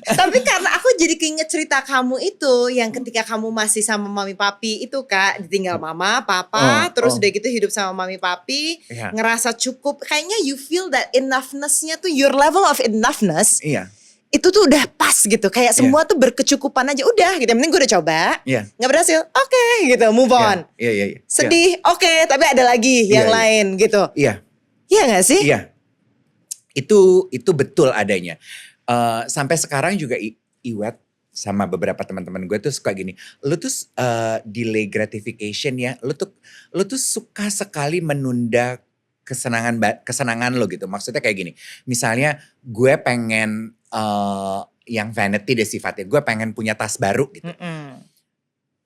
Tapi karena aku jadi keinget cerita kamu itu yang ketika kamu masih sama mami papi itu Kak, ditinggal mama, papa, terus udah gitu hidup sama mami papi, ngerasa cukup, kayaknya you feel that enoughness-nya tuh, your level of enoughness. Itu tuh udah pas gitu, kayak semua tuh berkecukupan aja, udah gitu, yang penting gue udah coba, nggak berhasil, oke, gitu, move on. Sedih, oke, tapi ada lagi yang lain gitu. Iya gak sih? Iya, itu betul adanya. Sampai sekarang juga Iwet sama beberapa teman-teman gue tuh suka gini. Lu tuh delay gratification ya. Lu tuh suka sekali menunda kesenangan lo gitu. Maksudnya kayak gini. Misalnya gue pengen yang vanity deh sifatnya. Gue pengen punya tas baru gitu.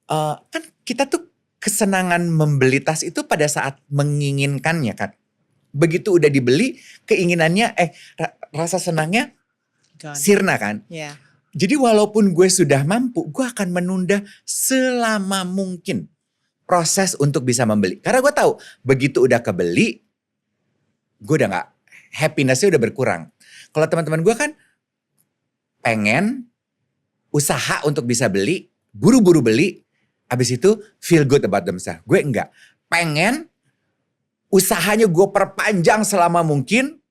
Kan kita tuh kesenangan membeli tas itu pada saat menginginkannya kan. Begitu udah dibeli, keinginannya rasa senangnya sirna kan. Jadi walaupun gue sudah mampu, gue akan menunda selama mungkin proses untuk bisa membeli. Karena gue tahu begitu udah kebeli, gue udah gak, happiness-nya udah berkurang. Kalau teman-teman gue kan pengen usaha untuk bisa beli, buru-buru beli, habis itu feel good about themselves. Gue enggak, pengen usahanya gue perpanjang selama mungkin,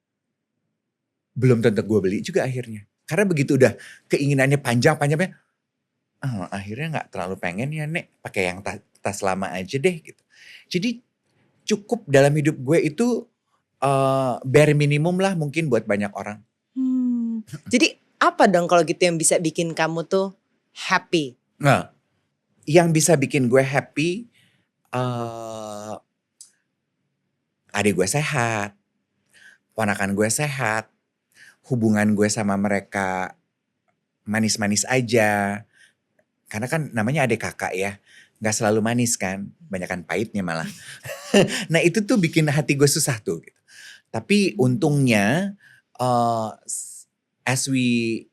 belum tentu gue beli juga akhirnya. Karena begitu udah keinginannya panjang-panjangnya, akhirnya gak terlalu pengen ya Nek, pakai yang tas lama aja deh gitu. Jadi cukup dalam hidup gue itu bare minimum lah mungkin buat banyak orang. Jadi apa dong kalau gitu yang bisa bikin kamu tuh happy? Nah, yang bisa bikin gue happy, adik gue sehat, ponakan gue sehat, hubungan gue sama mereka manis-manis aja. Karena kan namanya adik kakak ya, gak selalu manis kan, banyakan pahitnya malah. Nah itu tuh bikin hati gue susah tuh. Gitu. Tapi untungnya as we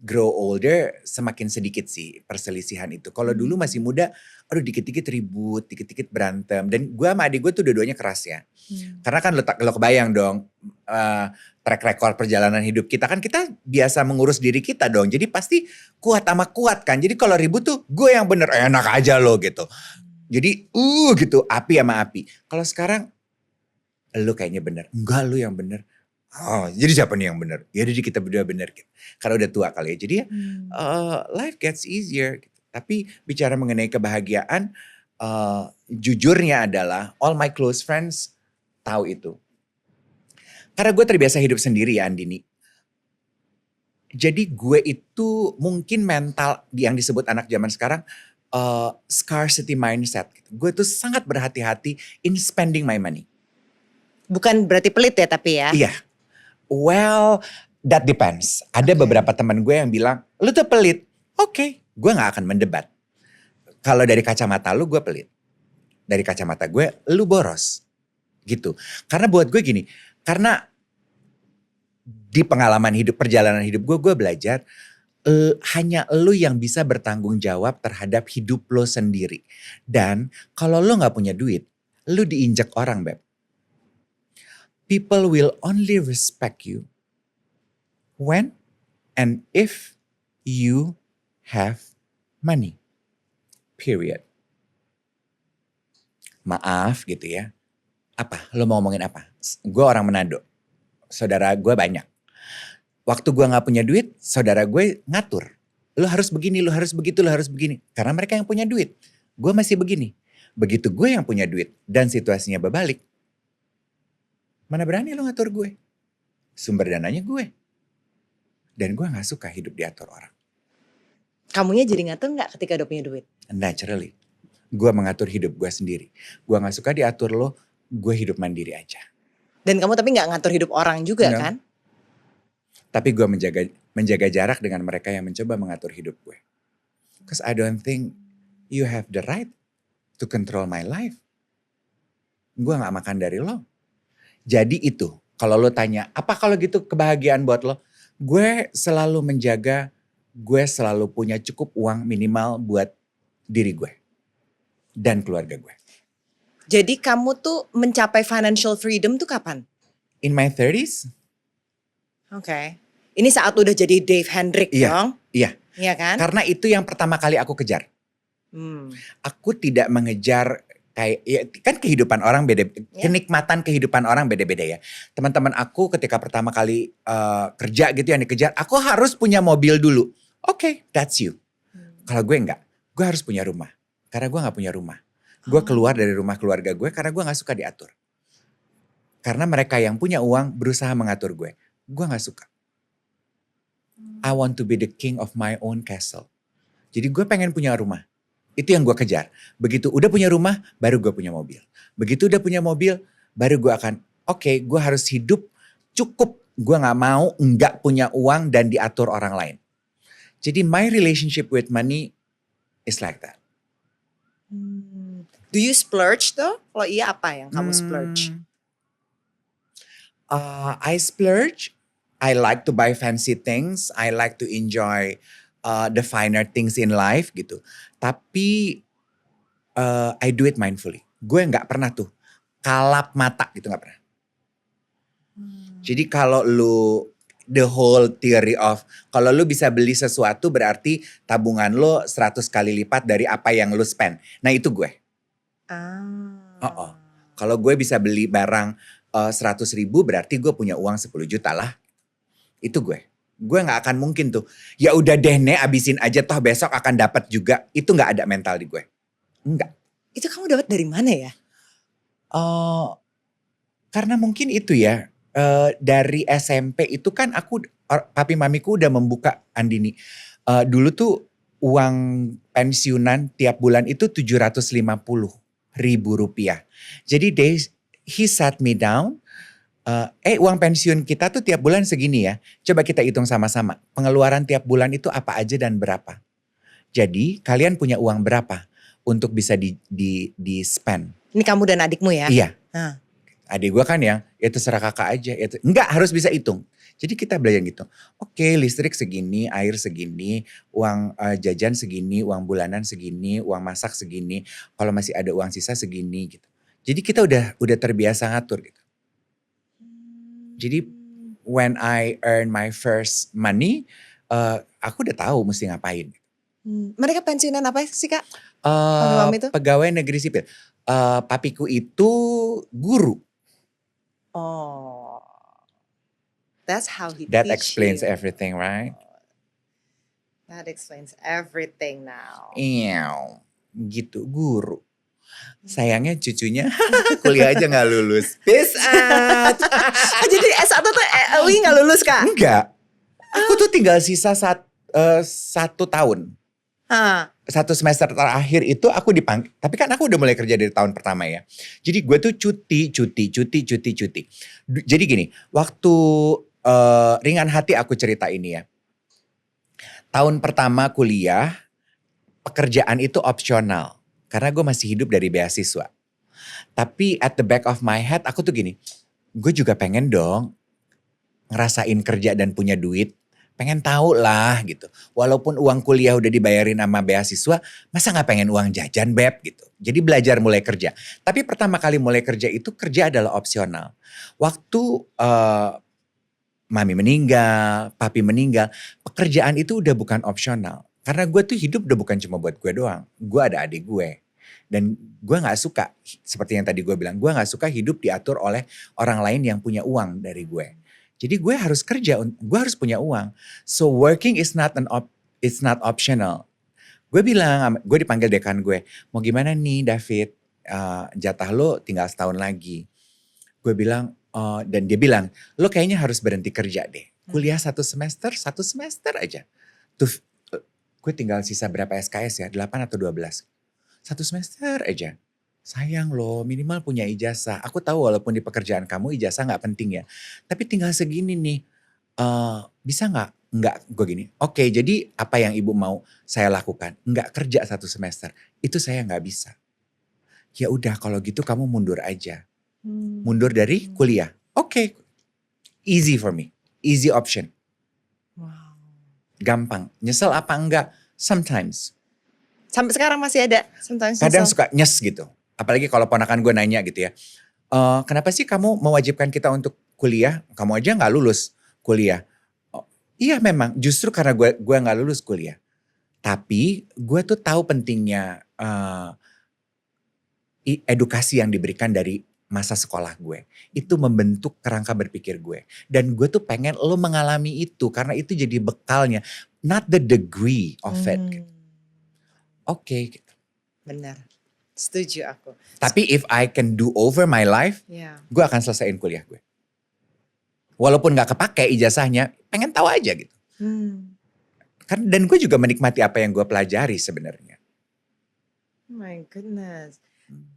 grow older semakin sedikit sih perselisihan itu. Kalau dulu masih muda, aduh dikit-dikit ribut, dikit-dikit berantem. Dan gue sama adik gue tuh dua-duanya keras ya. Karena kan lo kebayang dong track record perjalanan hidup kita kan kita biasa mengurus diri kita dong. Jadi pasti kuat sama kuat kan. Jadi kalau ribut tuh gue yang bener enak aja lo gitu. Jadi gitu api sama api. Kalau sekarang lo kayaknya bener. Enggak lo yang bener. Oh, jadi siapa nih yang benar? Ya jadi kita berdua benar gitu. Karena udah tua kali ya. Jadi ya life gets easier. Gitu. Tapi bicara mengenai kebahagiaan, jujurnya adalah all my close friends tahu itu. Karena gue terbiasa hidup sendiri ya Andini. Jadi gue itu mungkin mental yang disebut anak zaman sekarang scarcity mindset. Gue tuh sangat berhati-hati in spending my money. Bukan berarti pelit ya tapi ya. Iya. Well, that depends. Ada beberapa teman gue yang bilang, lu tuh pelit. Oke, gue gak akan mendebat. Kalau dari kacamata lu, gue pelit. Dari kacamata gue, lu boros. Gitu. Karena buat gue gini, karena di pengalaman hidup, perjalanan hidup gue belajar, hanya lu yang bisa bertanggung jawab terhadap hidup lo sendiri. Dan kalau lo gak punya duit, lu diinjak orang, Beb. People will only respect you when and if you have money. Period. Maaf gitu ya. Apa? Lo mau ngomongin apa? Gue orang Manado. Saudara gue banyak. Waktu gue gak punya duit, saudara gue ngatur. Lo harus begini, lo harus begitu, lo harus begini. Karena mereka yang punya duit. Gue masih begini. Begitu gue yang punya duit dan situasinya berbalik. Mana berani lo ngatur gue? Sumber dananya gue. Dan gue gak suka hidup diatur orang. Kamunya jadi ngatur gak ketika udah punya duit? Naturally. Gue mengatur hidup gue sendiri. Gue gak suka diatur lo, gue hidup mandiri aja. Dan kamu tapi gak ngatur hidup orang juga kan? Tapi gue menjaga jarak dengan mereka yang mencoba mengatur hidup gue. Because I don't think you have the right to control my life. Gue gak makan dari lo. Jadi itu, kalau lo tanya, apa kalau gitu kebahagiaan buat lo? Gue selalu menjaga, gue selalu punya cukup uang minimal buat diri gue. Dan keluarga gue. Jadi kamu tuh mencapai financial freedom tuh kapan? In my 30s. Oke. Ini saat udah jadi Dave Hendrik dong? Iya. Iya kan? Karena itu yang pertama kali aku kejar. Aku tidak mengejar kayak, ya kan kehidupan orang beda, kenikmatan kehidupan orang beda-beda ya. Teman-teman aku ketika pertama kali kerja gitu yang dikejar, aku harus punya mobil dulu. Oke, that's you. Kalau gue enggak, gue harus punya rumah. Karena gue gak punya rumah. Gue keluar dari rumah keluarga gue karena gue gak suka diatur. Karena mereka yang punya uang berusaha mengatur gue. Gue gak suka. I want to be the king of my own castle. Jadi gue pengen punya rumah. Itu yang gue kejar. Begitu udah punya rumah, baru gue punya mobil. Begitu udah punya mobil, baru gue akan, oke, gue harus hidup cukup. Gue gak mau enggak punya uang dan diatur orang lain. Jadi my relationship with money is like that. Do you splurge though? Kalau iya apa yang kamu splurge? I splurge. I like to buy fancy things. I like to enjoy the finer things in life gitu. Tapi I do it mindfully. Gue gak pernah tuh kalap mata gitu, gak pernah. Jadi kalau lu, the whole theory of, kalau lu bisa beli sesuatu berarti tabungan lu 100 kali lipat dari apa yang lu spend. Nah itu gue. Kalau gue bisa beli barang 100.000 berarti gue punya uang 10 juta lah. Itu gue. Gue gak akan mungkin tuh, ya udah deh nih abisin aja toh besok akan dapat juga. Itu gak ada mental di gue. Enggak. Itu kamu dapat dari mana ya? Karena mungkin itu ya. Dari SMP itu kan aku, papi mamiku udah membuka, Andini. Dulu tuh uang pensiunan tiap bulan itu 750.000 rupiah. Jadi he sat me down. Uang pensiun kita tuh tiap bulan segini ya. Coba kita hitung sama-sama. Pengeluaran tiap bulan itu apa aja dan berapa. Jadi kalian punya uang berapa untuk bisa di spend. Ini kamu dan adikmu ya? Iya. Adik gue kan yang ya terserah kakak aja. Enggak, harus bisa hitung. Jadi kita belajar gitu. Oke, listrik segini, air segini, uang jajan segini, uang bulanan segini, uang masak segini. Kalau masih ada uang sisa segini gitu. Jadi kita udah terbiasa ngatur gitu. Jadi when I earn my first money, aku udah tahu mesti ngapain. Mereka pensiunan apa sih Kak? Pegawai negeri sipil. Papiku itu guru. Oh, that's how he That teach explains you. everything, right? That explains everything now. Iya, gitu, guru. Sayangnya cucunya kuliah aja gak lulus. Peace out. Jadi S1 tuh Ewi gak lulus Kak? Enggak. Aku tuh tinggal sisa 1 tahun. Ah. 1 semester terakhir itu aku dipanggil. Tapi kan aku udah mulai kerja dari tahun pertama ya. Jadi gue tuh cuti. Jadi gini, waktu ringan hati aku cerita ini ya. Tahun pertama kuliah, pekerjaan itu opsional. Karena gue masih hidup dari beasiswa. Tapi at the back of my head aku tuh gini, gue juga pengen dong ngerasain kerja dan punya duit. Pengen tahu lah gitu. Walaupun uang kuliah udah dibayarin sama beasiswa, masa gak pengen uang jajan beb gitu. Jadi belajar mulai kerja. Tapi pertama kali mulai kerja itu kerja adalah opsional. Waktu mami meninggal, papi meninggal, pekerjaan itu udah bukan opsional. Karena gue tuh hidup udah bukan cuma buat gue doang. Gue ada adik gue. Dan gue gak suka, seperti yang tadi gue bilang, gue gak suka hidup diatur oleh orang lain yang punya uang dari gue. Jadi gue harus kerja, gue harus punya uang. So working is not it's not optional. Gue bilang, gue dipanggil dekan gue, mau gimana nih David, jatah lo tinggal setahun lagi. Gue bilang, dan dia bilang, lo kayaknya harus berhenti kerja deh. Kuliah 1 semester aja. Tuh, gue tinggal sisa berapa SKS ya, 8 atau 12. 1 semester aja. Sayang loh, minimal punya ijazah. Aku tahu walaupun di pekerjaan kamu ijazah gak penting ya. Tapi tinggal segini nih, bisa gak? Enggak, gue gini. Oke, jadi apa yang ibu mau saya lakukan? Enggak kerja 1 semester. Itu saya gak bisa. Ya udah kalau gitu kamu mundur aja. Mundur dari kuliah. Oke, easy for me. Easy option. Wow. Gampang. Nyesel apa enggak? Sometimes. Sampai sekarang masih ada. Kadang suka nyes gitu. Apalagi kalau ponakan gue nanya gitu ya. Kenapa sih kamu mewajibkan kita untuk kuliah? Kamu aja gak lulus kuliah. Oh, iya memang justru karena gue gak lulus kuliah. Tapi gue tuh tahu pentingnya edukasi yang diberikan dari masa sekolah gue. Itu membentuk kerangka berpikir gue. Dan gue tuh pengen lo mengalami itu. Karena itu jadi bekalnya. Not the degree of it. Oke. Gitu. Benar. Setuju aku. Tapi if I can do over my life, gue akan selesaiin kuliah gue. Walaupun gak kepake ijazahnya, pengen tahu aja gitu. Dan gue juga menikmati apa yang gue pelajari sebenarnya. Oh my goodness.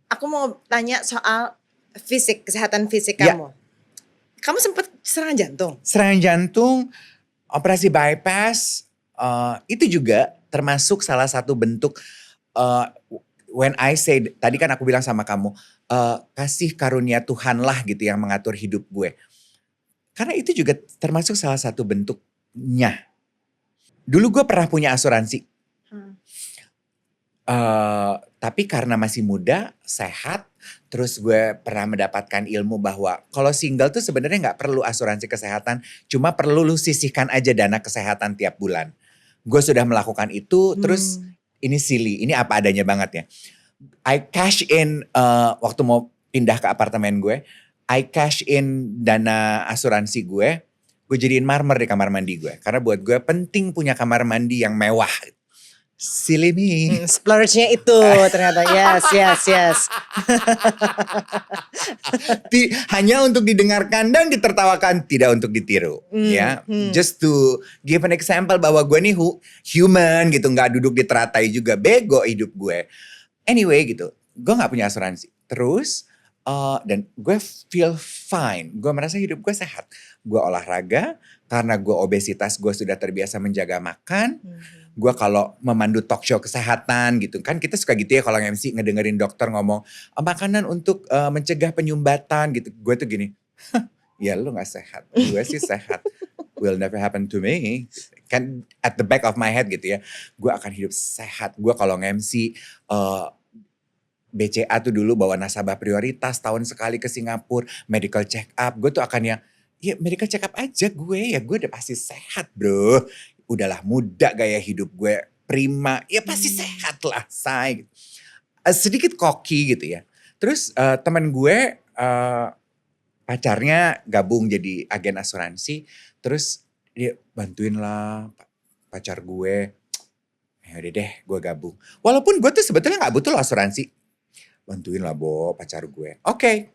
Aku mau tanya soal fisik, kesehatan fisik kamu. Kamu sempat serangan jantung? Serangan jantung, operasi bypass, itu juga termasuk salah satu bentuk when I say, tadi kan aku bilang sama kamu, kasih karunia Tuhan lah gitu yang mengatur hidup gue. Karena itu juga termasuk salah satu bentuknya. Dulu gue pernah punya asuransi. Tapi karena masih muda, sehat, terus gue pernah mendapatkan ilmu bahwa kalau single tuh sebenarnya gak perlu asuransi kesehatan, cuma perlu lu sisihkan aja dana kesehatan tiap bulan. Gue sudah melakukan itu, terus ini silly, ini apa adanya banget ya. I cash in waktu mau pindah ke apartemen gue, I cash in dana asuransi gue jadiin marmer di kamar mandi gue. Karena buat gue penting punya kamar mandi yang mewah. Silly me. Splurge-nya itu ternyata, yes. Hanya untuk didengarkan dan ditertawakan, tidak untuk ditiru. Ya, just to give an example bahwa gue nih human gitu, nggak duduk di teratai juga, bego hidup gue. Anyway gitu, gue gak punya asuransi. Terus, dan gue feel fine. Gue merasa hidup gue sehat. Gue olahraga, karena gue obesitas, gue sudah terbiasa menjaga makan. Gue kalau memandu talk show kesehatan gitu. Kan kita suka gitu ya kalau MC ngedengerin dokter ngomong, makanan untuk mencegah penyumbatan gitu. Gue tuh gini, ya lu gak sehat. Gue sih sehat. Will never happen to me. Kan at the back of my head gitu ya. Gue akan hidup sehat. Gue kalau nge-MC BCA tuh dulu bawa nasabah prioritas tahun sekali ke Singapura. Medical check up. Gue tuh akan ya medical check up aja gue. Ya gue udah pasti sehat bro. Udahlah muda gaya hidup gue prima. Ya pasti sehat lah say. Sedikit koki gitu ya. Terus teman gue pacarnya gabung jadi agen asuransi. Terus dia bantuin lah pacar gue. Ya udah deh gue gabung. Walaupun gue tuh sebetulnya gak butuh loh asuransi. Bantuin lah Bo pacar gue. Oke.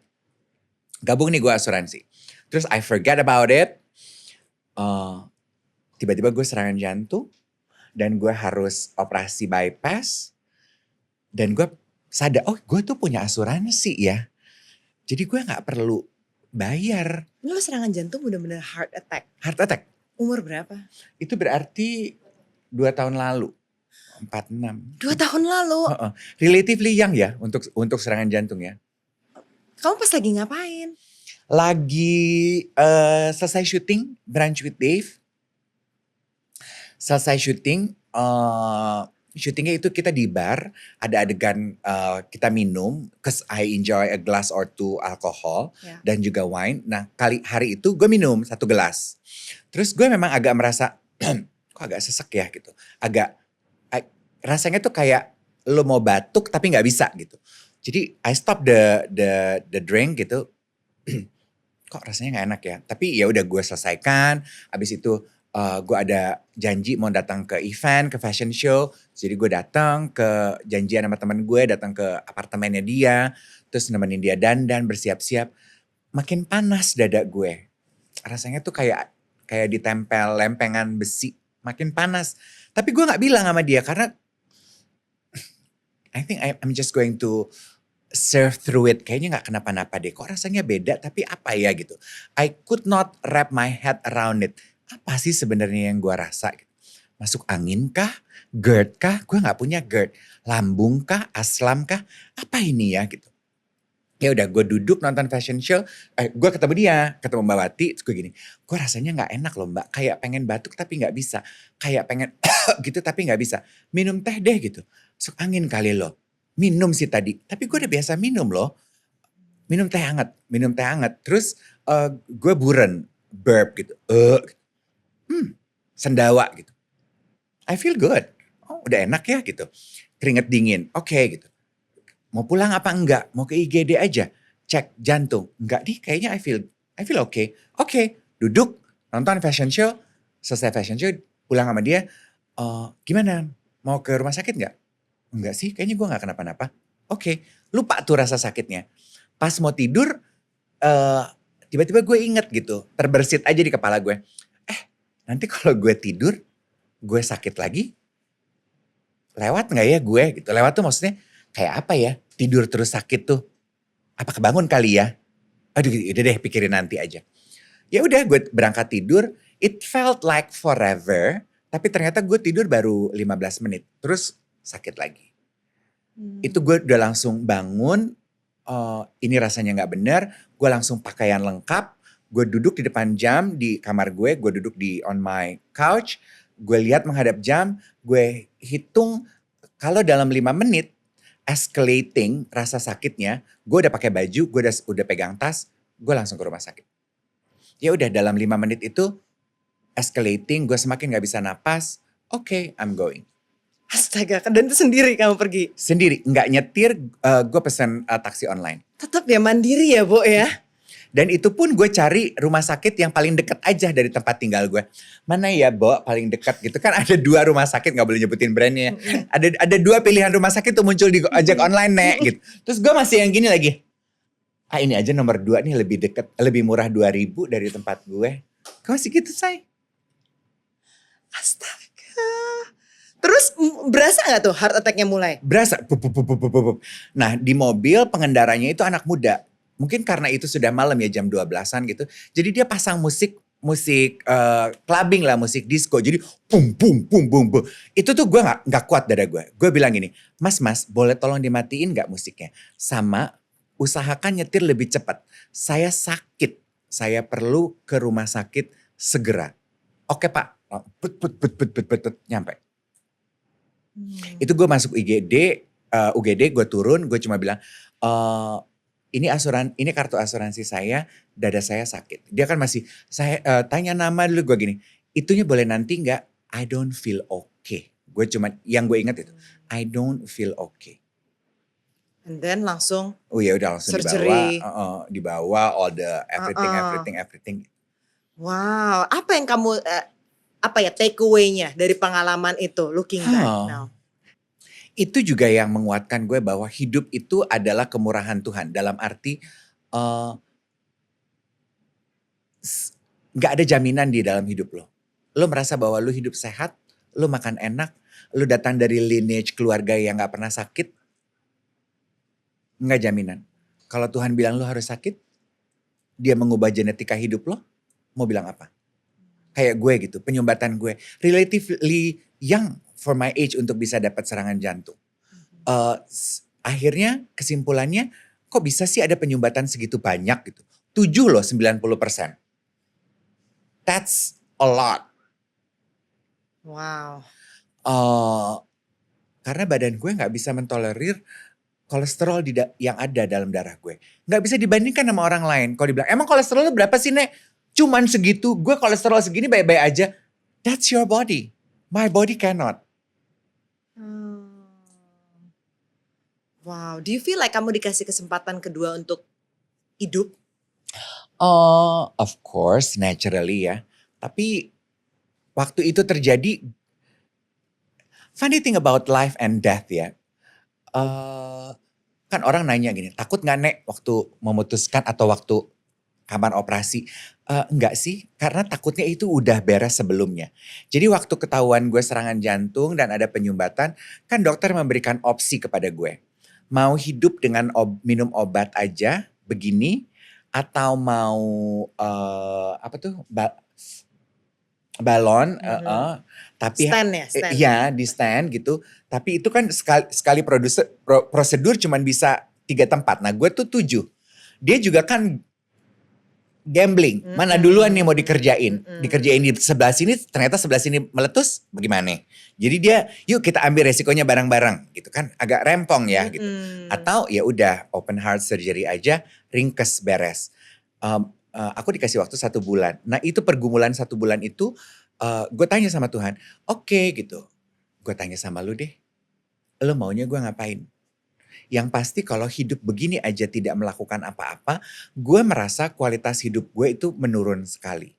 Gabung nih gue asuransi. Terus I forget about it. tiba-tiba gue serangan jantung dan gue harus operasi bypass dan gue sadar gue tuh punya asuransi ya. Jadi gue nggak perlu bayar. Ini lo serangan jantung bener-bener heart attack. Heart attack. Umur berapa? Itu berarti 2 tahun lalu. 46. 2 tahun lalu? Relatively young ya untuk serangan jantung ya. Kamu pas lagi ngapain? Lagi selesai syuting Brunch with Dave. Selesai syuting, syutingnya itu kita di bar, ada adegan kita minum, cause I enjoy a glass or two alcohol dan juga wine. Nah hari itu gue minum 1 gelas. Terus gue memang agak merasa, kok agak sesek ya gitu. Rasanya tuh kayak lo mau batuk tapi gak bisa gitu. Jadi I stop the drink gitu. Kok rasanya gak enak ya. Tapi ya udah gue selesaikan. Abis itu gue ada janji mau datang ke event, ke fashion show. Jadi gue datang ke janjian sama teman gue, datang ke apartemennya dia. Terus nemenin dia dandan, bersiap-siap. Makin panas dada gue. Rasanya tuh kayak ditempel lempengan besi. Makin panas. Tapi gue gak bilang sama dia karena I think I'm just going to surf through it. Kayaknya gak kenapa-napa deh. Kok rasanya beda tapi apa ya gitu. I could not wrap my head around it. Apa sih sebenarnya yang gue rasa? Masuk angin kah? GERD kah? Gue gak punya GERD. Lambung kah? Aslam kah? Apa ini ya gitu. Ya udah gue duduk nonton fashion show. Gue ketemu dia, ketemu Mbak Wati. Terus gue gini, gue rasanya gak enak loh Mbak. Kayak pengen batuk tapi gak bisa. Kayak pengen gitu tapi gak bisa. Minum teh deh gitu. Masuk angin kali loh. Minum sih tadi. Tapi gue udah biasa minum loh. Minum teh hangat. Terus gue burp gitu. Sendawa gitu. I feel good. Oh udah enak ya gitu. Keringet dingin. Oke gitu. Mau pulang apa enggak? Mau ke IGD aja. Cek jantung. Enggak nih kayaknya I feel okay. Oke. Duduk. Nonton fashion show. Selesai fashion show. Pulang sama dia. Gimana? Mau ke rumah sakit enggak? Enggak sih. Kayaknya gue gak kenapa-napa. Oke. Lupa tuh rasa sakitnya. Pas mau tidur. Tiba-tiba gue inget gitu. Terbersit aja di kepala gue. Nanti kalau gue tidur, gue sakit lagi, lewat gak ya gue gitu. Lewat tuh maksudnya kayak apa ya, tidur terus sakit tuh. Apa kebangun kali ya? Aduh udah deh pikirin nanti aja. Ya udah gue berangkat tidur, it felt like forever. Tapi ternyata gue tidur baru 15 menit, terus sakit lagi. Itu gue udah langsung bangun, ini rasanya gak benar. Gue langsung pakaian lengkap. Gue duduk di depan jam di kamar gue duduk on my couch. Gue lihat menghadap jam, gue hitung kalau dalam 5 menit escalating rasa sakitnya, gue udah pakai baju, gue udah pegang tas, gue langsung ke rumah sakit. Ya udah dalam 5 menit itu escalating, gue semakin gak bisa napas. Oke, I'm going. Astaga, dan itu sendiri kamu pergi? Sendiri, gak nyetir, gue pesen taksi online. Tetap ya mandiri ya Bo ya? Dan itu pun gue cari rumah sakit yang paling dekat aja dari tempat tinggal gue. Mana ya Bo paling dekat gitu kan, ada 2 rumah sakit, gak boleh nyebutin brandnya. Ada 2 pilihan rumah sakit tuh muncul di ojek online nek gitu. Terus gue masih yang gini lagi. Ini aja nomor 2 nih lebih dekat, lebih murah 2.000 dari tempat gue. Kau masih gitu say? Astaga. Terus berasa gak tuh heart attack-nya mulai? Berasa. Nah di mobil pengendaranya itu anak muda. Mungkin karena itu sudah malam ya jam 12-an gitu. Jadi dia pasang musik clubbing lah, musik disco. Jadi bum bum bum bum bum. Itu tuh gue gak kuat dada gue. Gue bilang gini, mas boleh tolong dimatiin gak musiknya? Sama usahakan nyetir lebih cepat. Saya sakit, saya perlu ke rumah sakit segera. Oke pak, nyampe. Itu gue masuk UGD gue turun, gue cuma bilang, ini kartu asuransi saya, dada saya sakit. Dia kan masih, saya tanya nama dulu gue gini, itunya boleh nanti gak? I don't feel okay. Gue cuma, yang gue ingat itu, I don't feel okay. And then langsung oh ya udah langsung surgery. Dibawa all the everything. Wow, apa yang kamu, take away-nya dari pengalaman itu, looking back now? Itu juga yang menguatkan gue bahwa hidup itu adalah kemurahan Tuhan. Dalam arti gak ada jaminan di dalam hidup lo. Lo merasa bahwa lo hidup sehat, lo makan enak, lo datang dari lineage keluarga yang gak pernah sakit, nggak jaminan. Kalau Tuhan bilang lo harus sakit, dia mengubah genetika hidup lo, mau bilang apa? Kayak gue gitu, penyumbatan gue. Relatively young for my age untuk bisa dapat serangan jantung. Akhirnya kesimpulannya, kok bisa sih ada penyumbatan segitu banyak gitu. 7 loh 90%. That's a lot. Wow. Karena badan gue gak bisa mentolerir kolesterol yang ada dalam darah gue. Gak bisa dibandingkan sama orang lain. Kalau dibilang, emang kolesterol berapa sih Nek? Cuman segitu, gue kolesterol segini baik-baik aja. That's your body. My body cannot. Wow, do you feel like kamu dikasih kesempatan kedua untuk hidup? Of course, naturally ya. Tapi waktu itu terjadi, funny thing about life and death ya. Kan orang nanya gini, takut gak Nek waktu memutuskan atau waktu kamar operasi? Enggak sih, karena takutnya itu udah beres sebelumnya. Jadi waktu ketahuan gue serangan jantung dan ada penyumbatan, kan dokter memberikan opsi kepada gue. Mau hidup dengan minum obat aja begini, atau mau balon, tapi stand ya, stand. Iya di stand gitu. Tapi itu kan sekali prosedur cuman bisa 3 tempat. Nah gue tuh 7. Dia juga kan gambling. Mana duluan nih mau dikerjain? Dikerjain di sebelah sini, ternyata sebelah sini meletus, bagaimana? Jadi dia, yuk kita ambil resikonya bareng-bareng, gitu kan? Agak rempong ya, gitu. Atau ya udah open heart surgery aja, ringkes beres. Aku dikasih waktu 1 bulan. Nah itu pergumulan 1 bulan itu, gue tanya sama Tuhan, oke, gitu. Gue tanya sama lu deh, lu maunya gue ngapain? Yang pasti kalau hidup begini aja tidak melakukan apa-apa, gue merasa kualitas hidup gue itu menurun sekali.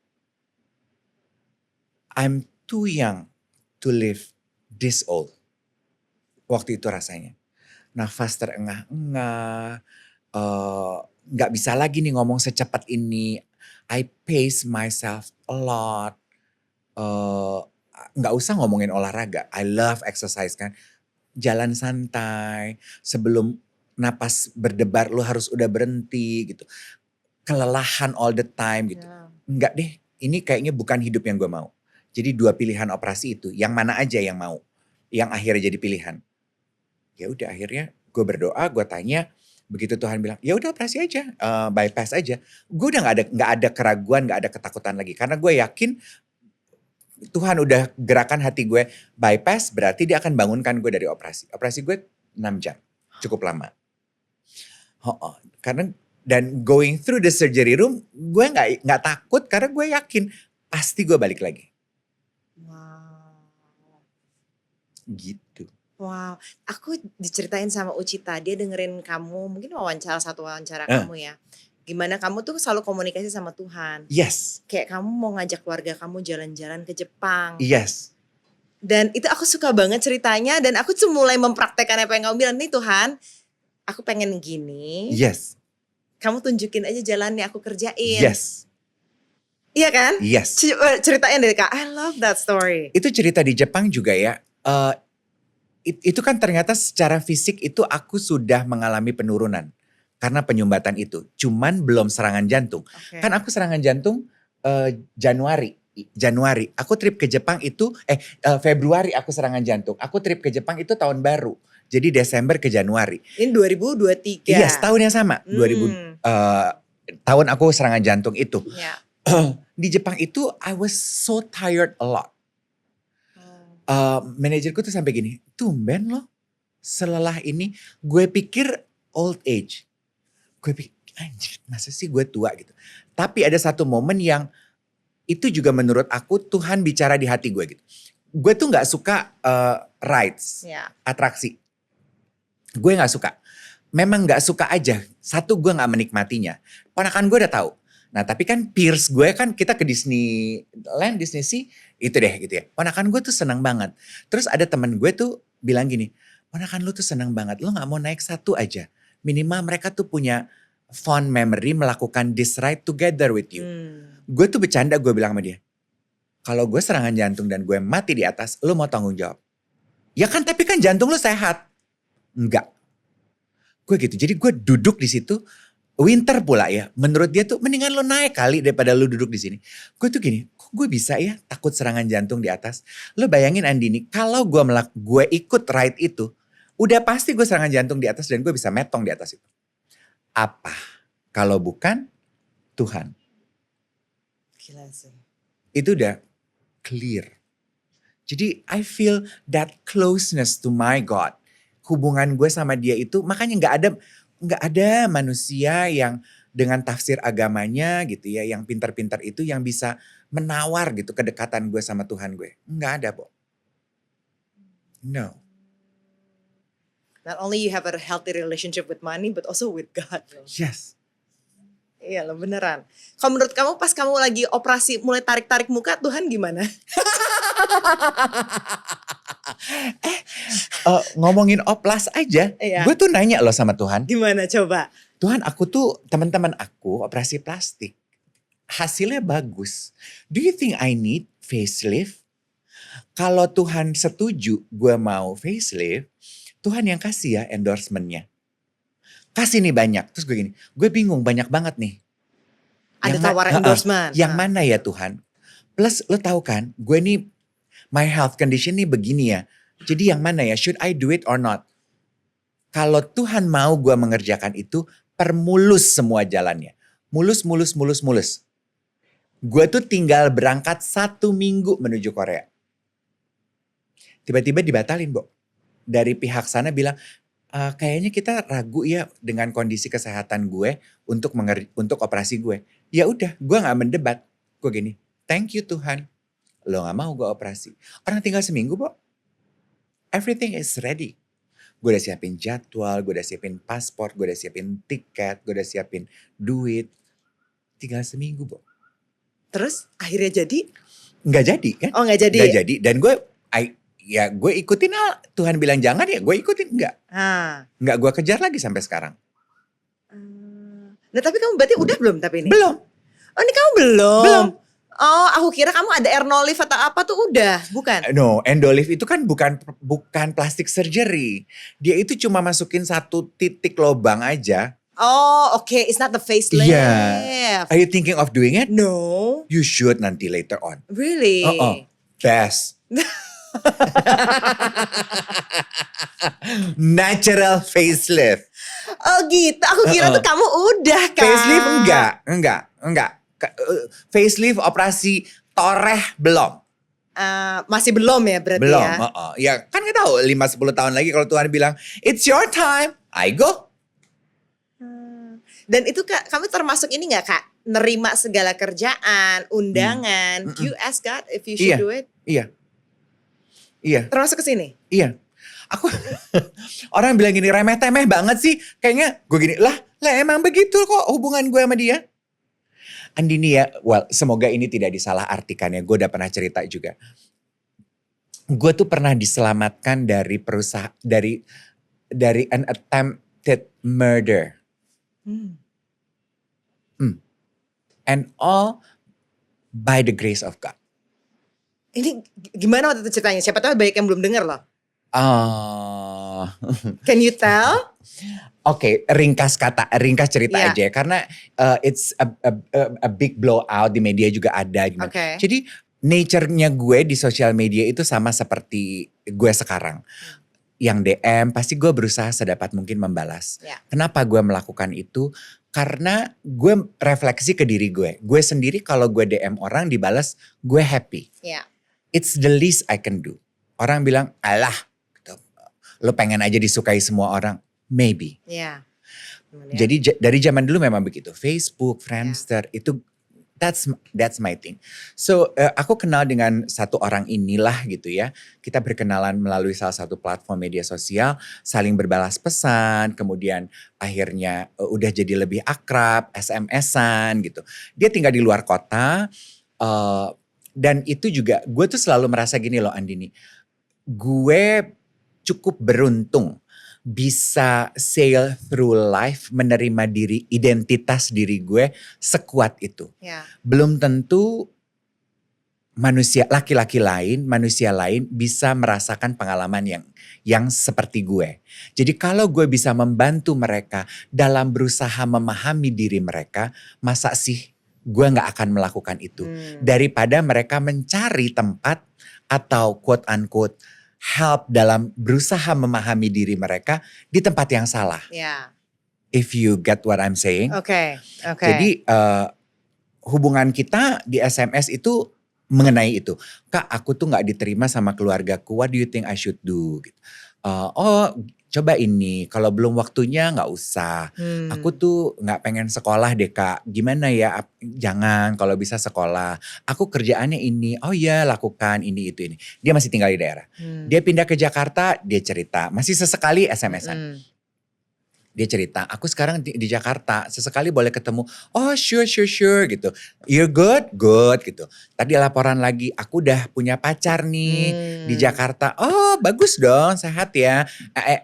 I'm too young to live this old. Waktu itu rasanya. Nafas terengah-engah, gak bisa lagi nih ngomong secepat ini. I pace myself a lot. Gak usah ngomongin olahraga, I love exercise kan. Jalan santai, sebelum napas berdebar lu harus udah berhenti gitu. Kelelahan all the time gitu. Enggak deh, ini kayaknya bukan hidup yang gue mau. Jadi 2 pilihan operasi itu, yang mana aja yang mau? Yang akhirnya jadi pilihan. Ya udah akhirnya gue berdoa, gue tanya, begitu Tuhan bilang, ya udah operasi aja, bypass aja. Gue udah nggak ada keraguan, nggak ada ketakutan lagi, karena gue yakin Tuhan udah gerakan hati gue, bypass berarti dia akan bangunkan gue dari operasi. Operasi gue 6 jam, cukup lama. Karena dan going through the surgery room, gue nggak takut karena gue yakin pasti gue balik lagi. Wow. Gitu. Wow, aku diceritain sama Uchita, dia dengerin kamu, mungkin satu wawancara kamu ya. Gimana kamu tuh selalu komunikasi sama Tuhan. Yes. Kayak kamu mau ngajak keluarga kamu jalan-jalan ke Jepang. Yes. Dan itu aku suka banget ceritanya dan aku tuh mulai mempraktekkan apa yang kamu bilang. Nih Tuhan, aku pengen gini. Yes. Kamu tunjukin aja jalannya, aku kerjain. Yes. Iya kan? Yes. Ceritain deh Kak, I love that story. Itu cerita di Jepang juga ya. Itu kan ternyata secara fisik itu aku sudah mengalami penurunan. Karena penyumbatan itu. Cuman belum serangan jantung. Okay. Kan aku serangan jantung Januari. Aku trip ke Jepang itu, Februari aku serangan jantung. Aku trip ke Jepang itu tahun baru. Jadi Desember ke Januari. Ini 2023. Iya, tahun yang sama. 2000 tahun aku serangan jantung itu. Yeah. Di Jepang itu I was so tired a lot. Manajerku tuh sampai gini, tumben loh selelah ini. Gue pikir old age. Gue pikir, anjir masa sih gue tua gitu. Tapi ada satu momen yang itu juga menurut aku Tuhan bicara di hati gue gitu. Gue tuh gak suka rides, atraksi. Gue gak suka. Memang gak suka aja. Satu, gue gak menikmatinya. Ponakan gue udah tahu. Nah tapi kan peers gue kan kita ke Disneyland, Disney Sea, itu deh gitu ya. Ponakan gue tuh senang banget. Terus ada temen gue tuh bilang gini, ponakan lu tuh senang banget, lu gak mau naik satu aja. Minimal mereka tuh punya fond memory melakukan this ride together with you. Gue tuh bercanda, gue bilang sama dia, Kalau gue serangan jantung dan gue mati di atas, lo mau tanggung jawab? Ya kan, tapi kan jantung lo sehat. Enggak. Gue gitu, jadi gue duduk di situ, winter pula ya. Menurut dia tuh mendingan lo naik kali daripada lo duduk di sini. Gue tuh gini, kok gue bisa ya takut serangan jantung di atas? Lo bayangin Andini, kalau gue ikut ride itu, udah pasti gue serangan jantung di atas dan gue bisa metong di atas itu. Apa? Kalau bukan Tuhan. Gila sih. Itu udah clear. Jadi I feel that closeness to my God. Hubungan gue sama dia itu, makanya nggak ada manusia yang dengan tafsir agamanya gitu ya, yang pintar-pintar itu yang bisa menawar gitu kedekatan gue sama Tuhan gue. Nggak ada, Bo. No. Not only you have a healthy relationship with money, but also with God. Yes. Iya loh, beneran. Kalau menurut kamu pas kamu lagi operasi mulai tarik-tarik muka, Tuhan gimana? Ngomongin oplas aja, Iya. gue tuh nanya loh sama Tuhan. Gimana coba? Tuhan, aku tuh, teman-teman aku operasi plastik. Hasilnya bagus. Do you think I need facelift? Kalau Tuhan setuju gue mau facelift, Tuhan yang kasih ya endorsementnya. Kasih nih banyak. Terus gue gini, gue bingung banyak banget nih. Ada tawaran endorsement. Yang mana ya Tuhan? Plus lo tahu kan, gue nih my health condition nih begini ya. Jadi yang mana ya? Should I do it or not? Kalau Tuhan mau gue mengerjakan itu, permulus semua jalannya. Mulus. Gue tuh tinggal berangkat 1 minggu menuju Korea. Tiba-tiba dibatalin, Bo. Dari pihak sana bilang, kayaknya kita ragu ya dengan kondisi kesehatan gue untuk operasi gue. Ya udah, gue nggak mendebat. Gue gini, thank you Tuhan. Lo nggak mau gue operasi. Orang tinggal seminggu, Bo. Everything is ready. Gue udah siapin jadwal, gue udah siapin paspor, gue udah siapin tiket, gue udah siapin duit. Tinggal seminggu, Bo. Terus akhirnya jadi? Nggak jadi kan? Oh nggak jadi? Nggak jadi. Dan gue ikutin Tuhan bilang jangan ya gue ikutin. Nggak gue kejar lagi sampai sekarang. Nah tapi kamu berarti udah belum tapi ini? Belum. Oh ini kamu belum? Belum. Oh aku kira kamu ada Ernolift atau apa tuh udah, bukan? No, Endolift itu kan bukan plastik surgery. Dia itu cuma masukin 1 titik lubang aja. Oh okay, it's not the facelift. Yeah. Are you thinking of doing it? No. You should nanti later on. Really? Best. Natural facelift. Oh gitu, aku kira tuh kamu udah kan. Facelift enggak. Facelift operasi toreh belum. Masih belum ya berarti belum, ya? Ya kan gak tahu 5-10 tahun lagi kalau Tuhan bilang it's your time, I go. Dan itu Kak, kamu termasuk ini gak Kak? Nerima segala kerjaan, undangan. You ask God if you should do it? Iya. Termasuk ke sini? Iya. Aku orang bilang gini remeh-temeh banget sih. Kayaknya gue gini, lah emang begitu kok hubungan gue sama dia. Andini ya, semoga ini tidak disalah artikan ya. Gue udah pernah cerita juga. Gue tuh pernah diselamatkan dari dari an attempted murder. And all by the grace of God. Ini gimana waktu itu ceritanya? Siapa tahu banyak yang belum dengar loh. Can you tell? Oke, ringkas cerita aja ya. Karena it's a big blowout di media juga ada. Okay. Jadi nature-nya gue di sosial media itu sama seperti gue sekarang. Yang DM pasti gue berusaha sedapat mungkin membalas. Yeah. Kenapa gue melakukan itu? Karena gue refleksi ke diri gue. Gue sendiri kalau gue DM orang dibalas, gue happy. Yeah. It's the least I can do. Orang bilang, alah, gitu. Lo pengen aja disukai semua orang. Maybe. Yeah. Jadi dari zaman dulu memang begitu. Facebook, Friendster, itu that's my thing. So aku kenal dengan satu orang inilah gitu ya. Kita berkenalan melalui salah satu platform media sosial, saling berbalas pesan, kemudian akhirnya udah jadi lebih akrab, SMS-an gitu. Dia tinggal di luar kota, dan itu juga gue tuh selalu merasa gini loh Andini. Gue cukup beruntung bisa sail through life, menerima identitas diri gue sekuat itu. Yeah. Belum tentu laki-laki lain, manusia lain bisa merasakan pengalaman yang seperti gue. Jadi kalau gue bisa membantu mereka dalam berusaha memahami diri mereka, masa sih gue gak akan melakukan itu. Daripada mereka mencari tempat atau quote unquote help dalam berusaha memahami diri mereka di tempat yang salah. Yeah. If you get what I'm saying. Oke. Jadi hubungan kita di SMS itu mengenai itu. Kak, aku tuh gak diterima sama keluargaku. What do you think I should do? Gitu. Coba ini. Kalau belum waktunya gak usah. Aku tuh gak pengen sekolah deh Kak. Gimana ya? Jangan, kalau bisa sekolah. Aku kerjaannya ini. Oh iya, lakukan ini itu ini. Dia masih tinggal di daerah. Dia pindah ke Jakarta, dia cerita. Masih sesekali SMS-an. Dia cerita, aku sekarang di Jakarta, sesekali boleh ketemu. Oh sure gitu. You're good? Good gitu. Tadi laporan lagi, aku udah punya pacar nih di Jakarta. Oh bagus dong, sehat ya.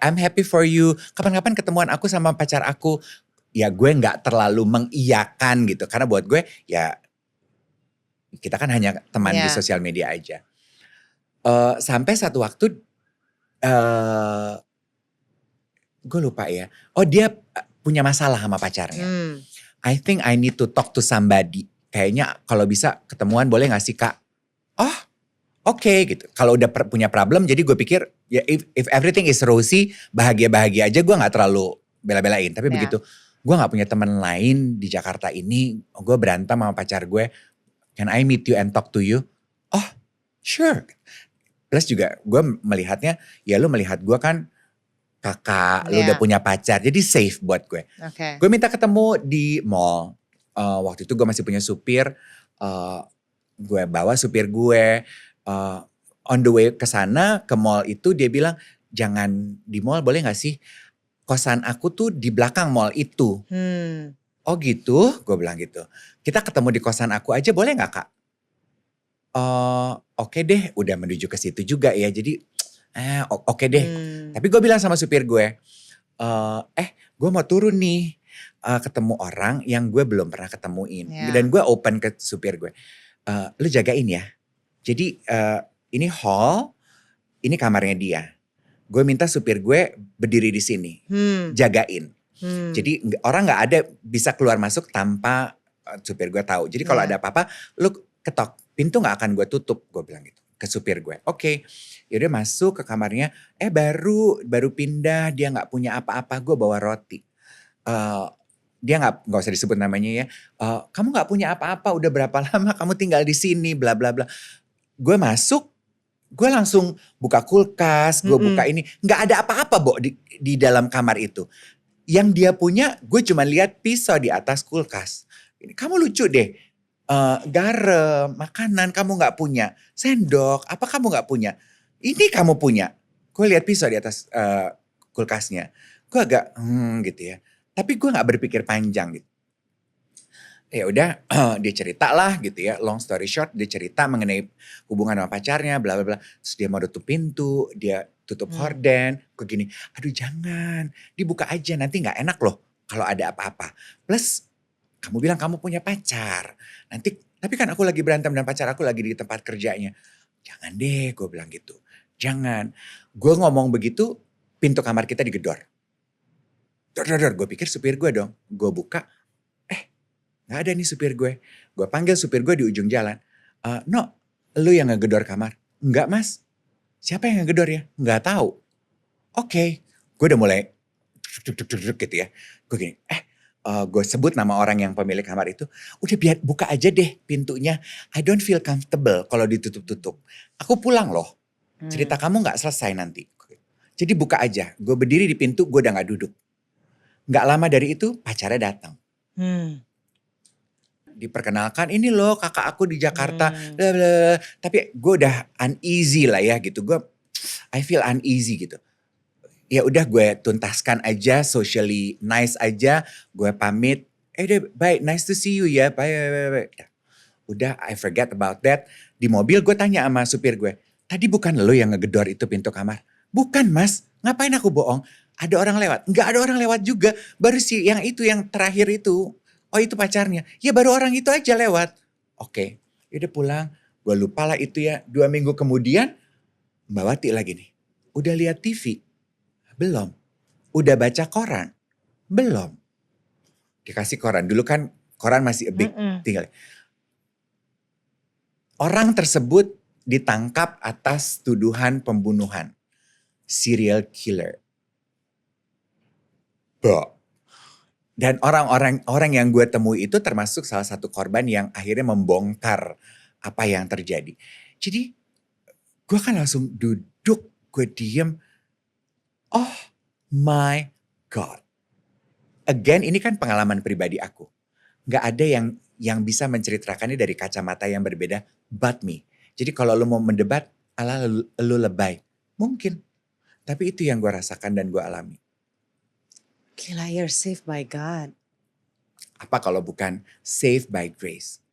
I'm happy for you. Kapan-kapan ketemuan aku sama pacar aku. Ya gue gak terlalu mengiyakan gitu. Karena buat gue ya kita kan hanya teman di sosial media aja. Sampai satu waktu gue lupa ya. Oh dia punya masalah sama pacarnya. I think I need to talk to somebody. Kayaknya kalau bisa ketemuan boleh gak sih Kak? Oh oke gitu. Kalau udah punya problem jadi gue pikir ya if everything is rosy bahagia-bahagia aja gue gak terlalu bela-belain. Tapi begitu gue gak punya teman lain di Jakarta ini. Gue berantem sama pacar gue. Can I meet you and talk to you? Oh sure. Plus juga gue melihatnya ya lu melihat gue kan kakak, lu udah punya pacar, jadi safe buat gue. Gue minta ketemu di mall. Waktu itu gue masih punya supir, gue bawa supir gue. On the way ke sana, ke mall itu dia bilang, jangan di mall boleh gak sih? Kosan aku tuh di belakang mall itu. Oh gitu? Gue bilang gitu. Kita ketemu di kosan aku aja boleh gak Kak? Oke deh, udah menuju ke situ juga ya, jadi oke deh. Tapi gue bilang sama supir gue, gue mau turun nih, ketemu orang yang gue belum pernah ketemuin. Dan gue open ke supir gue, lu jagain ya. Jadi ini hall, ini kamarnya dia. Gue minta supir gue berdiri di sini, jagain. Jadi orang gak ada bisa keluar masuk tanpa supir gue tahu. Jadi kalau ada apa-apa, lu ketok, pintu gak akan gue tutup, gue bilang gitu ke supir gue. Oke. Yaudah masuk ke kamarnya, baru pindah, dia gak punya apa-apa, gue bawa roti. Dia gak usah disebut namanya ya, kamu gak punya apa-apa, udah berapa lama kamu tinggal di sini, bla bla bla. Gue masuk, gue langsung buka kulkas, gue buka ini, gak ada apa-apa Bo di dalam kamar itu. Yang dia punya, gue cuma lihat pisau di atas kulkas. Kamu lucu deh. Garam, makanan kamu gak punya, sendok, apa kamu gak punya? Ini kamu punya. Gue lihat pisau di atas kulkasnya. Gue agak gitu ya. Tapi gue gak berpikir panjang gitu. Ya udah dia cerita lah gitu ya. Long story short, dia cerita mengenai hubungan sama pacarnya, bla bla bla. Terus dia mau tutup pintu, dia tutup horden. Gue gini, aduh jangan, dibuka aja nanti gak enak loh kalau ada apa-apa. Plus kamu bilang kamu punya pacar. Nanti, tapi kan aku lagi berantem dan pacar aku lagi di tempat kerjanya. Jangan deh, gue bilang gitu. Jangan. Gue ngomong begitu, pintu kamar kita digedor. Dor. Gue pikir supir gue dong. Gue buka, gak ada nih supir gue. Gue panggil supir gue di ujung jalan. No, lu yang ngegedor kamar? Enggak mas. Siapa yang ngegedor ya? Enggak tahu. Oke. Gue udah mulai gitu ya. Gue gini, gue sebut nama orang yang pemilik kamar itu. Udah biar buka aja deh pintunya. I don't feel comfortable kalau ditutup-tutup. Aku pulang loh. Cerita kamu gak selesai nanti. Jadi buka aja. Gue berdiri di pintu, gue udah gak duduk. Gak lama dari itu pacarnya datang. Diperkenalkan, ini loh kakak aku di Jakarta. Blablabla. Tapi gue udah uneasy lah ya gitu. I feel uneasy gitu. Ya udah gue tuntaskan aja, socially nice aja, gue pamit. Deh bye, nice to see you ya, bye. Udah I forget about that. Di mobil gue tanya sama supir gue, tadi bukan lo yang ngegedor itu pintu kamar? Bukan mas, ngapain aku bohong? Ada orang lewat? Enggak ada orang lewat juga, baru sih yang itu yang terakhir itu. Oh itu pacarnya, ya baru orang itu aja lewat. Oke, udah pulang. Gue lupa lah itu ya. 2 minggu kemudian Mbak Wati lagi nih. Udah lihat TV? Belum. Udah baca koran? Belum. Dikasih koran. Dulu kan koran masih a big tinggal. Orang tersebut ditangkap atas tuduhan pembunuhan. Serial killer. Dan orang yang gue temui itu termasuk salah satu korban yang akhirnya membongkar apa yang terjadi. Jadi gue kan langsung duduk, gue diem. Oh my God. Again, ini kan pengalaman pribadi aku. Gak ada yang bisa menceritakannya dari kacamata yang berbeda but me. Jadi kalau lo mau mendebat, ala lo lebay. Mungkin. Tapi itu yang gue rasakan dan gue alami. Gila, you're saved by God. Apa kalau bukan saved by grace?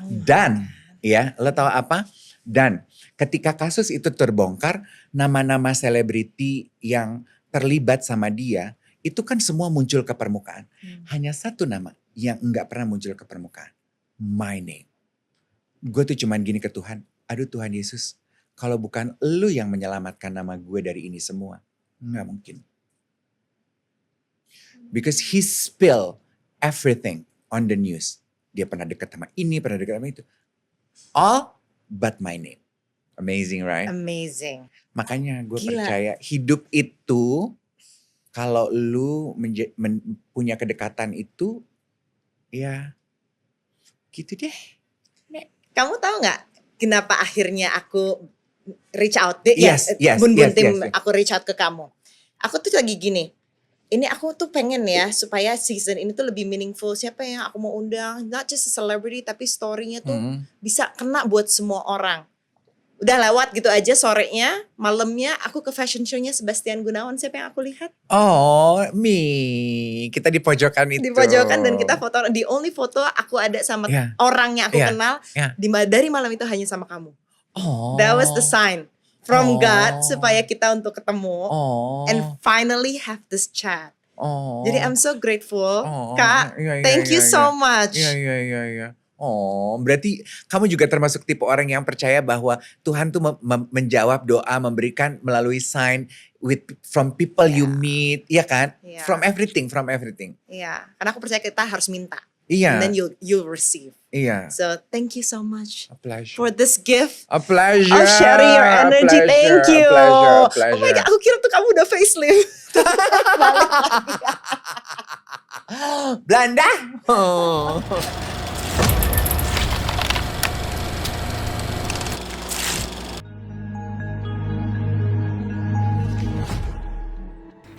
Dan, ya, lo tahu apa? Dan ketika kasus itu terbongkar, nama-nama selebriti yang terlibat sama dia, itu kan semua muncul ke permukaan. Hanya satu nama yang enggak pernah muncul ke permukaan. My name. Gue tuh cuman gini ke Tuhan, aduh Tuhan Yesus, kalau bukan lu yang menyelamatkan nama gue dari ini semua, enggak mungkin. Because he spill everything on the news. Dia pernah dekat sama ini, pernah dekat sama itu. All but my name. Amazing, right? Amazing. Makanya gue percaya hidup itu, kalau lu punya kedekatan itu, ya gitu deh. Kamu tahu gak kenapa akhirnya aku reach out? Bun-bun tim aku reach out ke kamu. Aku tuh lagi gini. Ini aku tuh pengen ya supaya season ini tuh lebih meaningful. Siapa yang aku mau undang? Not just a celebrity tapi story-nya tuh bisa kena buat semua orang. Udah lewat gitu aja sorenya, malamnya aku ke fashion show-nya Sebastian Gunawan. Siapa yang aku lihat? Oh, kita di pojokan itu. Di pojokan dan kita foto. The only foto aku ada sama orang yang aku kenal. Dari malam itu hanya sama kamu. Oh. That was the sign from God supaya kita untuk ketemu and finally have this chat. Jadi I'm so grateful, Kak. Thank you so much. Iya. Oh, berarti kamu juga termasuk tipe orang yang percaya bahwa Tuhan tuh menjawab doa, memberikan melalui sign from people you meet, iya kan? From everything. Iya, karena aku percaya kita harus minta. Iya. And then you'll receive. Iya. So thank you so much for this gift. A pleasure. Of sharing your energy. Thank you. A pleasure. Oh my God, aku kira tuh kamu udah facelift. Belanda.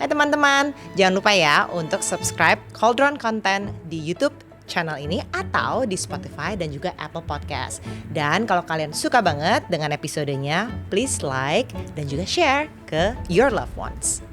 Hai teman-teman, jangan lupa ya untuk subscribe Cauldron Content di YouTube channel ini atau di Spotify dan juga Apple Podcast. Dan kalau kalian suka banget dengan episodenya, please like dan juga share ke your loved ones.